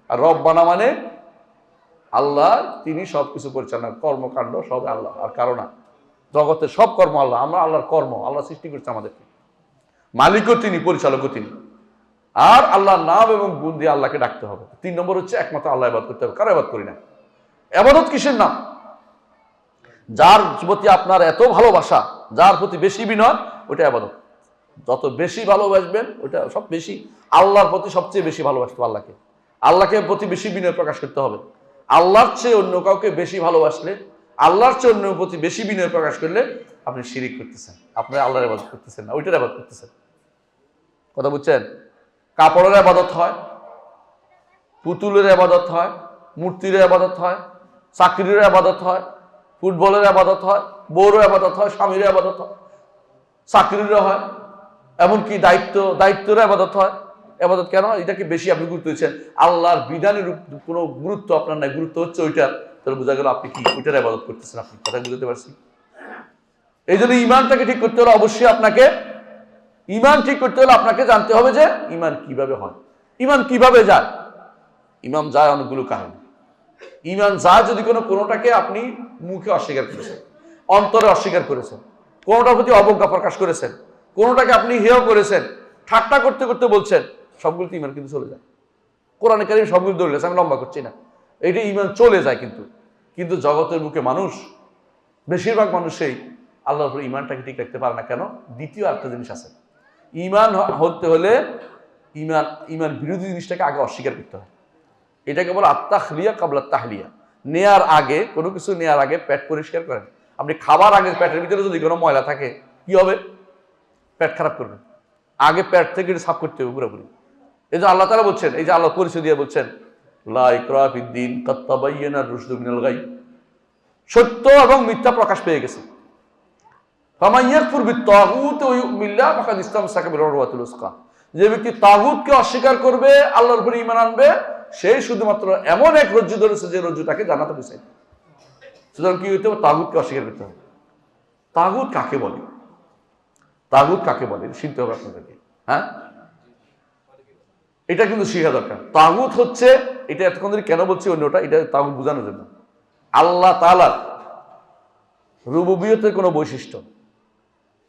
আর রব মানা মানে আল্লাহ তিনি সবকিছু পরিচালনা, কর্মকাণ্ড সব আল্লাহ, আর কারো না। জগতের সব কর্ম আল্লাহ, আমরা আল্লাহর কর্ম, আল্লাহ সৃষ্টি করছে আমাদেরকে, মালিকও তিনি, পরিচালকও তিনি। আর আল্লাহর নাম এবং গুণ দিয়ে আল্লাহকে ডাকতে হবে। 3 নম্বর হচ্ছে একমাত্র আল্লাহ ইবাদত করতে হবে। কারো ইবাদত করি না। ইবাদত কিসের নাম? যার প্রতি আপনার এত ভালোবাসা, যার প্রতি বেশি বিনয়, ওটা ইবাদত। যত বেশি ভালোবাসবেন ওটা সব বেশি, আল্লাহর প্রতি সবচেয়ে বেশি ভালোবাসতে হবে আল্লাহকে, আল্লাহকে প্রতি বেশি বিনয় প্রকাশ করতে হবে। আল্লাহর চেয়ে অন্য কাউকে বেশি ভালোবাসলে, আল্লাহর চেয়ে অন্য প্রতি বেশি বিনয় প্রকাশ করলে আপনি শিরিক করতেছেন, আপনি আল্লাহর ইবাদত করতেছেন না, ওইটার ইবাদত করতেছেন। কথা বুঝছেন? কাপড়ের ইবাদত হয়, পুতুলের ইবাদত হয়, মূর্তির ইবাদত হয়, চাকরির ইবাদত হয়, ফুটবলের ইবাদত হয়, বউর ইবাদত হয়, স্বামীর ইবাদত হয়, চাকরিরও হয়, এমনকি দায়িত্বের ইবাদত হয়। ইবাদত কেন? এটাকে বেশি আপনি গুরুত্ব দিচ্ছেন, আল্লাহর বিধানের কোনো গুরুত্ব আপনার নাই, গুরুত্ব হচ্ছে ওইটার। তাহলে বোঝা গেল আপনি কি ওইটার ইবাদত করতেছেন। আপনি কথা বুঝতে পারছি? এই জন্য ঈমানটাকে ঠিক করতে হলে অবশ্যই আপনাকে ঈমান ঠিক করতে হলে আপনাকে জানতে হবে যে ঈমান কিভাবে হয়, ঈমান কিভাবে যায়। ঈমান যায় অনেকগুলো কারণে। ঈমান যায় যদি কোনোটাকে আপনি মুখে অস্বীকার করেছেন, অন্তরে অস্বীকার করেছেন, কোনোটার প্রতি অবজ্ঞা প্রকাশ করেছেন, কোনোটাকে আপনি হেয় করেছেন, ঠাট্টা করতে করতে বলছেন, সবগুলোতে ঈমান কিন্তু চলে যায়। কোরআনে কারীম সবগুলো দলিল আছে, আমি লম্বা করছি না, এইটা ঈমান চলে যায়। কিন্তু জগতের বুকে মানুষ, বেশিরভাগ মানুষই আল্লাহর উপর ঈমানটাকে ঠিক রাখতে পারে না। কেন? দ্বিতীয় একটা জিনিস আছে। ঈমান হতে হলে ঈমান বিরোধী জিনিসটাকে আগে অস্বীকার করতে হয়। এটাকে বলে আত্তাহলিয়া কাবলা তাহলিয়া। নেয়ার আগে, কোনো কিছু নেয়ার আগে পেট পরিষ্কার করেন। আপনি খাবার আগে পেটের ভিতরে যদি কোনো ময়লা থাকে কি হবে? পেট খারাপ করবে। আগে পেট থেকে সাফ করতে হবে পুরোপুরি। এই যে আল্লাহ তাআলা বলছেন, এই যে আল্লাহ পরিচয় দিয়ে বলছেন লা ইকরাহা ফিদ-দীন কাদ তাবায়্যানা আর-রুশদু মিনাল গাই, সত্য এবং মিথ্যা প্রকাশ পেয়ে গেছে। ফামান ইয়াকফুর বিত-তাগুত ওয়া ইউমিন বিল্লাহ ফাকাদ ইসতামসাকা বিল-উরওয়াতিল উসকা। যে ব্যক্তি তাগুতকে অস্বীকার করবে, আল্লাহর উপরে ঈমান আনবে, সেই শুধুমাত্র এমন এক রজ্জু ধরেছে যে রজ্জুটাকে জান্নাতে পৌঁছায়। সুতরাং কি হইতে হবে? তাগুতকে অস্বীকার করতে হবে। তাগুত কাকে বলে? তাগুত কাকে বলে শিখতে হবে আপনাদেরকে। হ্যাঁ, এটা কিন্তু শিখা দরকার। তাগুত হচ্ছে, এটা এতক্ষণ ধরে কেন বলছি অন্যটা, এটা তাগুত বোঝানোর জন্য। আল্লাহ তাআলার রুবুবিয়তের কোনো বৈশিষ্ট্য,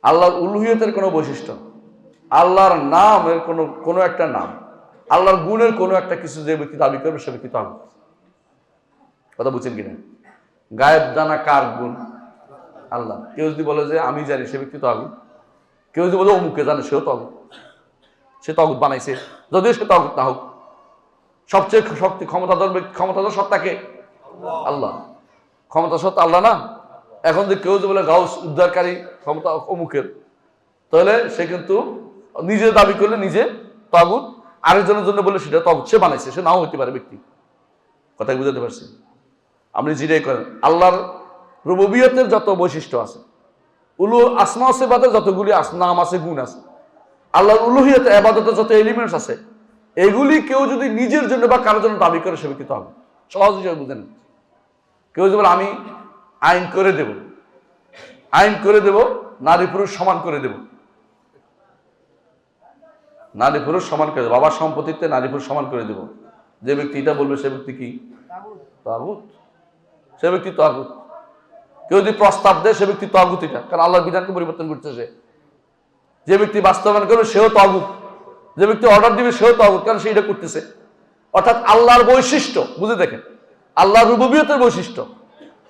আল্লাহর উলুহিয়তের কোনো বৈশিষ্ট্য, আল্লাহর নামের কোনো একটা নাম, আল্লাহর গুণের কোনো একটা কিছু যে ব্যক্তি দাবি করবে সে ব্যক্তি তাগুত। কথা বুঝছেন কিনা? গায়েব জানা কার গুণ? আল্লাহ। কেউ যদি বলে যে আমি জানি, সে ব্যক্তি তাগুত। কেউ যদি বলে অমুকে জানে, সেও তাগুত, সে তাগুত বানাইছে। যদিও সে তাগুত না হোক। সবচেয়ে ক্ষমতাধর সত্তাকে আল্লাহ, ক্ষমতা সত্তা আল্লাহ না। এখন যে কেউ যে বলে গাউস উদ্ধারকারী ক্ষমতা অমুকের, তাহলে সে কিন্তু নিজে দাবি করলে নিজে তাগুত, আরেকজনের জন্য বলে সেটা তাগুত, সে বানাইছে, সে নাও হইতে পারে ব্যক্তি। কথা বুঝাতে পারছি? আপনি যেটাই করেন, আল্লাহর রুবুবিয়তের যত বৈশিষ্ট্য আছে, আসমা সিফাতের যতগুলি নাম আছে, গুণ আছে, আল্লাহর উলুহিয়তে ইবাদতের যত এলিমেন্টস আছে, এগুলি কেউ যদি নিজের জন্য বা কারোর জন্য দাবি করে সে ব্যক্তি তাগুত। সহজ হিসেবে বুঝেন, কেউ যদি বলে আমি আইন করে দেব, নারী পুরুষ সমান করে দেব, নারী পুরুষ সমান করে দেব, বাবার সম্পত্তিতে নারী পুরুষ সমান করে দেব, যে ব্যক্তি এটা বলবে সে ব্যক্তি কি? তাগুত। সে ব্যক্তি তাগুত। কেউ যদি প্রস্তাব দেয় সে ব্যক্তি তাগুত, এটা কারণ আল্লাহর বিধানকে পরিবর্তন করছে সে। যে ব্যক্তি বাস্তবায়ন করবে সেও তাগুত, যে ব্যক্তি অর্ডার দিবে সেও তাগুত, কারণ সে এটা করতেছে। অর্থাৎ আল্লাহর বৈশিষ্ট্য বুঝে দেখেন, আল্লাহর রুবুবিয়তের বৈশিষ্ট্য,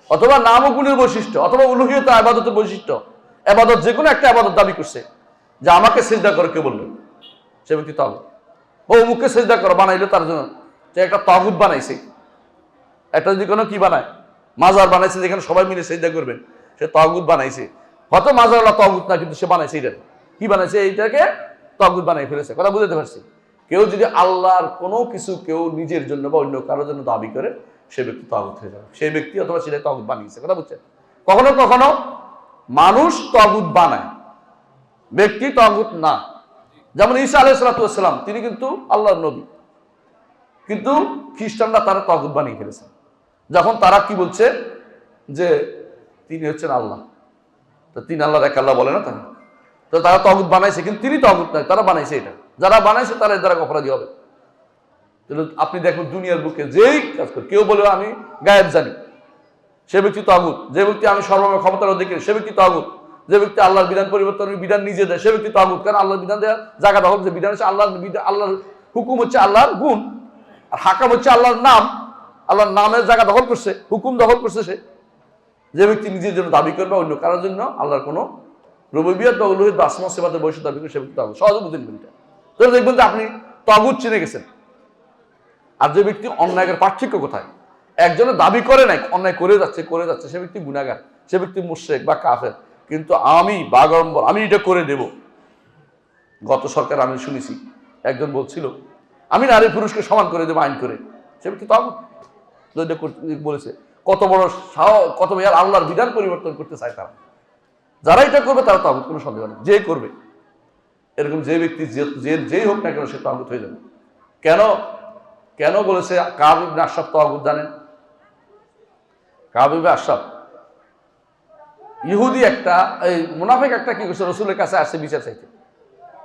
অথবা নাম ও গুণের বৈশিষ্ট্য, অথবা উলুহিয়ত ইবাদতের বৈশিষ্ট্য, ইবাদত যে কোনো একটা ইবাদত দাবি করছে, যে আমাকে সিজদা করে কে বললো, সে ব্যক্তি তাগুত। ও মুখে সিজদা করো বানাইলো তার জন্য, সে একটা তাগুত বানাইছে। একটা যদি কোনো কি বানায়, মাজার বানাইছে যেখানে সবাই মিলে সিজদা করবেন, সে তাগুত বানাইছে। হয়তো মাজারওয়ালা তাগুত না, কিন্তু সে বানাইছে এটা, কি বানাইছে? এইটাকে তাগুত বানাই ফেলেছে। কথা বুঝতে পারছি? কেউ যদি আল্লাহর কোনো কিছু কেউ নিজের জন্য বা অন্য কারোর জন্য দাবি করে, সে ব্যক্তি তাগুত হয়ে যাবে, সেই ব্যক্তি অথবা সেটা তাগুত বানিয়েছে। কথা বুঝছেন? কখনো কখনো মানুষ তাগুত বানায়, ব্যক্তি তাগুত না। যেমন ঈসা আলাইহিস সালাম, তিনি কিন্তু আল্লাহর নবী, কিন্তু খ্রিস্টানরা তারা তাগুত বানিয়ে ফেলেছে। যখন তারা কি বলছে যে তিনি হচ্ছেন আল্লাহ, তো তিনি আল্লাহর এক আল্লাহ বলে না তারা, তো তারা তাগুত বানাইছে, কিন্তু তিনি তাগুত নয়, তারা বানাইছে। এটা যারা বানাইছে তারা এর দ্বারা অপরাধী হবে। আপনি দেখুন দুনিয়ার বুকে যেই কাজ করে, কেউ বলে আমি গায়েব জানি, সে ব্যক্তি তাগুত। যে ব্যক্তি আমি সর্বময় ক্ষমতার অধিকারী, সে ব্যক্তি তাগুত। যে ব্যক্তি আল্লাহর বিধান পরিবর্তনের বিধান নিজে দেয়, সে ব্যক্তি তাগুত। কারণ আল্লাহর বিধান দেওয়ার জায়গা দখল, যে বিধান হচ্ছে আল্লাহর বিধান, আল্লাহর হুকুম হচ্ছে আল্লাহর গুণ, আর হাকাম হচ্ছে আল্লাহর নাম। আল্লাহর নামের জায়গা দখল করছে, হুকুম দখল করছে সে। যে ব্যক্তি নিজের জন্য দাবি করবে, অন্য কারোর জন্য আল্লাহর কোনো রুবুবিয়ত বা উলুহিয়ত বা আসমা সিফাতের বৈশিষ্ট্য দাবি করে, সে ব্যক্তি তাগুত। সহজে বুঝে নেবেন এটা, তাহলে দেখবেন যে আপনি তাগুত চিনে গেছেন। আর যে ব্যক্তি অন্যায়ের পার্থক্য কোথায়? একজনে দাবি করে নাই, অন্যায় করে যাচ্ছে, সে ব্যক্তি গুনাহগার, সে ব্যক্তি মুশরিক বা কাফের। কিন্তু আমি বাগড়ম্বর, আমি এটা করে দেব। গত সরকার আমি শুনেছি একজন বলছিল আমি নারী পুরুষকে সমান করে দেবো আইন করে, সে ব্যক্তি তাগুত বলেছে। কত বড় কত বড় আল্লাহর বিধান পরিবর্তন করতে চায় তারা। যারা এটা করবে তারা তাগুত, কোনো সন্দেহ নেই। যে করবে এরকম, যে ব্যক্তি যেই হোক না কেন, সে তাগুত হয়ে যাবে। কেন কেন বলেছে কাব ইবনে আশরাফ তাগুত জানেন? কাব ইবনে আশরাফ ইহুদি একটা, এই মুনাফিক একটা কি করছে, রাসূলের কাছে আসছে বিচার চাইতে।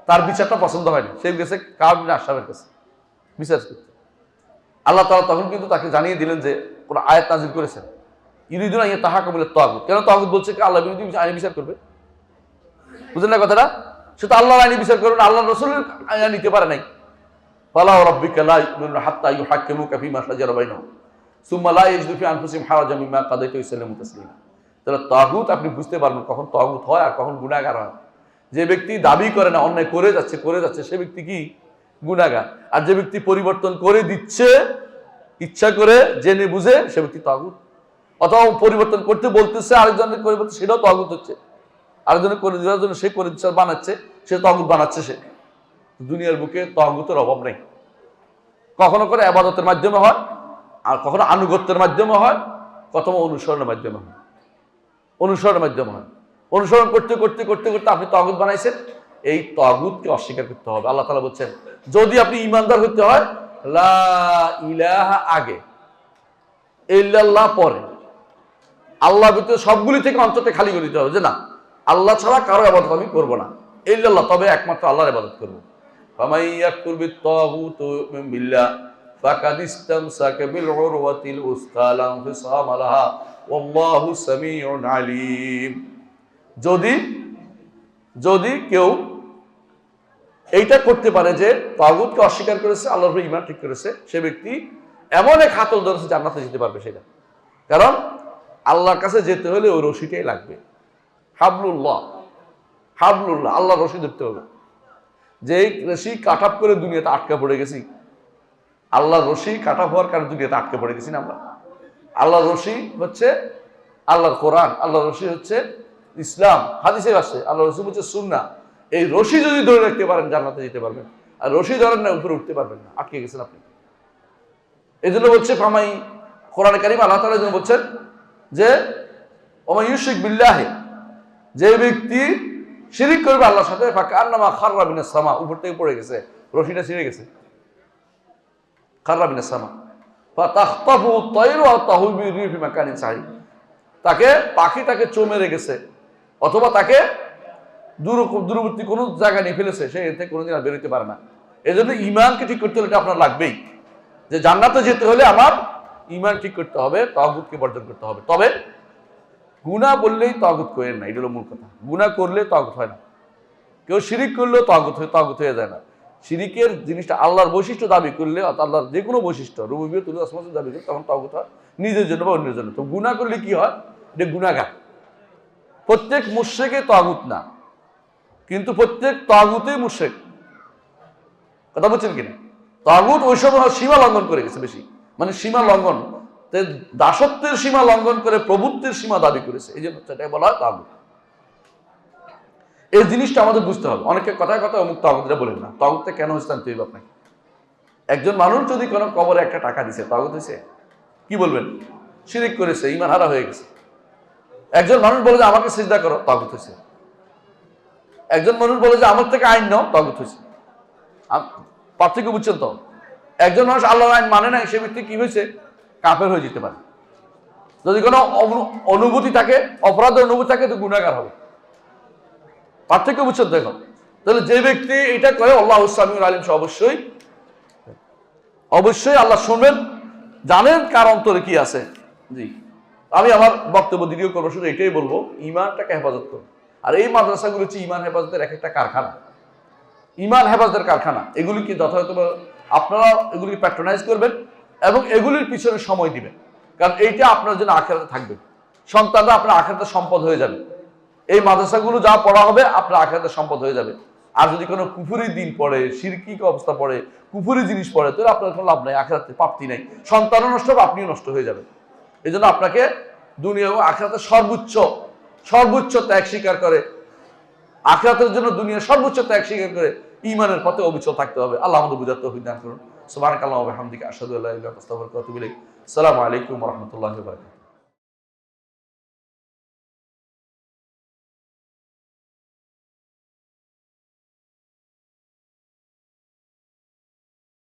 তার বিচারটা পছন্দ হয়নি, সে গেছে কাব ইবনে আশরাফের কাছে বিচার করতে। আল্লাহ তাআলা তখন কিন্তু তাকে জানিয়ে দিলেন যে কোন আয়াত নাযিল করেছেন, ইউরিদুনা আন ইয়াতাহাকামু ইলা তাগুত। কেন তাগুত বলছে কি আল্লাহ বিরোধী আইনি বিচার করবে? বুঝলেন না কথাটা? সে তো আল্লাহর আইনি বিচার করবে না, আল্লাহর রাসূলের আইন নিতে পারে নাই। ফালা রাব্বিকা লা ইউমিনুনা হাত্তা ইউহাক্কিমুকা ফীমা শাজারা বাইনাহুম সুম্মা লা ইয়াজিদু ফী আনফুসিহিম হারাজাম মিম্মা কাদাইতা ওয়া ইউসাল্লিমু তাসলিমা। তাহলে তাগুত আপনি বুঝতে পারবেন কখন তাগুত হয় আর কখন গুনাহগার হয়। যে ব্যক্তি দাবি করে না, অন্যায় করে যাচ্ছে, সে ব্যক্তি কি? গুনাহগার। আর যে ব্যক্তি পরিবর্তন করে দিচ্ছে ইচ্ছা করে জেনে বুঝে, সে ব্যক্তি তাগুত। অথবা পরিবর্তন করতে বলতেছে আরেকজনের পরিবর্তন, সেটাও তাগুত হচ্ছে। আরেকজনের করে দেওয়ার জন্য সে করে দিচ্ছে, বানাচ্ছে, সে তাগুত বানাচ্ছে। সে দুনিয়ার বুকে তাগুতের অভাব নেই। কখনো করে ইবাদতের মাধ্যমে হয়, আর কখনো আনুগত্যের মাধ্যমে হয়, কখনো অনুসরণের মাধ্যমে হয়। অনুসরণ করতে আপনি তাগুত বানাইছেন, এই তাগুতকে অস্বীকার করতে হবে। আল্লাহ তাআলা বলছেন যদি আপনি ঈমানদার হতে হয়, লা ইলাহা আগে, ইল্লাল্লাহ পরে, আল্লাহ ব্যতীত সবগুলি থেকে অন্তরটা খালি করে দিতে হবে, যে না আল্লাহ ছাড়া কারো ইবাদত আমি করবো না, ইল্লাল্লাহ, তবে একমাত্র আল্লাহর ইবাদত করবো। ফামান ইয়াকফুর বিত-তাগুত ওয়া ইউমিন বিল্লাহ ফাকাদ ইসতামসাকা বিল উরওয়াতিল উসকা লা ইনফিসামা লাহা ওয়াল্লাহু সামিউন আলীম। যদি কেউ এইটা করতে পারে যে তাগুতকে অস্বীকার করেছে, আল্লাহর উপর ঈমান ঠিক করেছে, সে ব্যক্তি এমন এক হাতল ধরেছে জান্নাতে যেতে পারবে সেটা। কারণ আল্লাহর কাছে যেতে হলে ওই রশিটাই লাগবে, হাবলুল্লাহ, আল্লাহর রশি ধরতে হবে। যে রশি কাটাপ করে দুনিয়াতে আটকা পড়ে গেছি, আল্লাহর রশি কাটাপ হওয়ার কারণে দুনিয়াতে আটকে পড়ে গেছি না আমরা। আল্লাহর রশি হচ্ছে আল্লাহর কোরআন, আল্লাহর রশি হচ্ছে ইসলাম, হাদিসে আসছে আল্লাহর রশি হচ্ছে সুন্নাহ। এই রশি যদি ধরে রাখতে পারেন জান্নাতে যেতে পারবেন, আর রশি ধরেন না উপরে উঠতে পারবেন না, আটকে গেছেন আপনি। এই জন্য বলছে ফামাই, কোরআনে কারিম আল্লাহ তাআলা যেন বলছেন যে ওমা ইউশরিক বিল্লাহি, যে ব্যক্তি শিরিক করবে আল্লাহর সাথে, ফাকান্নামা খাররা মিনাস সামা, উপর থেকে পড়ে গেছে, রশিটা ছিঁড়ে গেছে, খাররা মিনাস সামা ফাতাখতাফু আত-তায়রু আও তাহবি বিহি ফি মাকানিন সাহিহ, তাকে পাখি তাকে চোমেরে গেছে, অথবা তাকে দূরবর্তী কোনো জায়গায় নিয়ে ফেলেছে, সে এর থেকে কোনোদিন আর বেরোতে পারে না। এই জন্য ইমানকে ঠিক করতে হলে এটা আপনার লাগবেই, যে জান্নাতে যেতে হলে আমার ইমান ঠিক করতে হবে, তাগুতকে বর্জন করতে হবে। তবে গুনাহ বললেই তাগুত করেন না, এটা হলো মূল কথা। গুনাহ করলে তাগুত হয় না, কেউ শিরিক করলেও তাগুত হয়ে যায় না। শিরিকের জিনিসটা আল্লাহর বৈশিষ্ট্য দাবি করলে, আল্লাহর যে কোনো বৈশিষ্ট্য রুবুবিয়ত আসমাত দাবি করলে তখন তাগুত হয়, নিজের জন্য বা অন্যের জন্য। তো গুনাহ করলে কি হয়, এটা গুনাহগার। প্রত্যেক মুশরিকে তাগুত না, কিন্তু প্রত্যেক তাগুতই মুশরিক। কথা বলছেন কিনা? তাগুত ওই সময় সীমা লঙ্ঘন করে গেছে বেশি, মানে সীমা লঙ্ঘন, দাসত্বের সীমা লঙ্ঘন করে প্রভুত্বের সীমা দাবি করেছে, এই জন্য সেটাই বলা হয় তাগুত। এই জিনিসটা আমাদের বুঝতে হবে। অনেকে কথায় কথায় অমুক তাগুতটা বলেন না, তাগুতটা কেন হচ্ছে জানতে হবে আপনাকে। একজন মানুষ যদি কোনো কবরে একটা টাকা দিছে, তাগুত হয়েছে? কি বলবেন? শিরিক করেছে, ঈমান হারা হয়ে গেছে। একজন মানুষ বলে যে আমাকে সিজদা করো, তাগুত হয়েছে। একজন মানুষ বলে যে আমার থেকে আইন নাও, তাগুত হয়েছে। পার্থক্য বুঝছেন তো? একজন মানুষ আল্লাহর আইন মানে নাই, সে ব্যক্তি কি হয়েছে? কাফের হয়ে যেতে পারে। যদি কোনো অনুভূতি থাকে, অপরাধের অনুভূতি থাকে, তো গুনাহগার হবে। পার্থক্য বুঝছেন তো এখন? তাহলে যে ব্যক্তি এটা করে, আল্লাহু সামিউল আলিম, সে অবশ্যই আল্লাহ শুনবেন, জানেন কার অন্তরে কি আছে। জি, আমি আমার বক্তব্য দীর্ঘ করবো, শুধু এটাই বলবো, ইমানটাকে হেফাজত করুন। আর এই মাদ্রাসাগুলো হচ্ছে ইমান হেফাজতের এক একটা কারখানা, ইমান হেফাজতের কারখানা। এগুলিকে যথাযথ আপনারা এগুলিকে প্যাট্রোনাইজ করবেন এবং এগুলির পিছনে সময় দিবেন, কারণ এইটা আপনার জন্য আখিরাতে থাকবে। সন্তানরা আপনার আখিরাতে সম্পদ হয়ে যাবে। এই মাদ্রাসাগুলো যা পড়া হবে আপনার আখিরাতে সম্পদ হয়ে যাবে। আর যদি কোনো কুফুরি দিন পড়ে, শিরকি অবস্থা পড়ে, কুফুরি জিনিস পড়ে, তাহলে আপনার কোনো লাভ নাই, আখিরাতে প্রাপ্তি নাই, সন্তানও নষ্ট হবে, আপনিও নষ্ট হয়ে যাবেন। এই জন্য আপনাকে দুনিয়া ও আখিরাতে সর্বোচ্চ ত্যাগ স্বীকার করে, আখিরাতের জন্য দুনিয়ার সর্বোচ্চ ত্যাগ স্বীকার করে ঈমানের পথে অবিচল থাকতে হবে। আল্লাহ আমাদের বুঝার তৌফিক দান করুন। সুবহানাকাল্লাহু ওয়া বিহামদিকা, আশহাদু আল্লা ইলাহা ইল্লা আনতা, আস্তাগফিরুকা ওয়া আতুবু ইলাইক। আসসালামু আলাইকুম ওয়া রাহমাতুল্লাহি ওয়া বারাকাতুহু।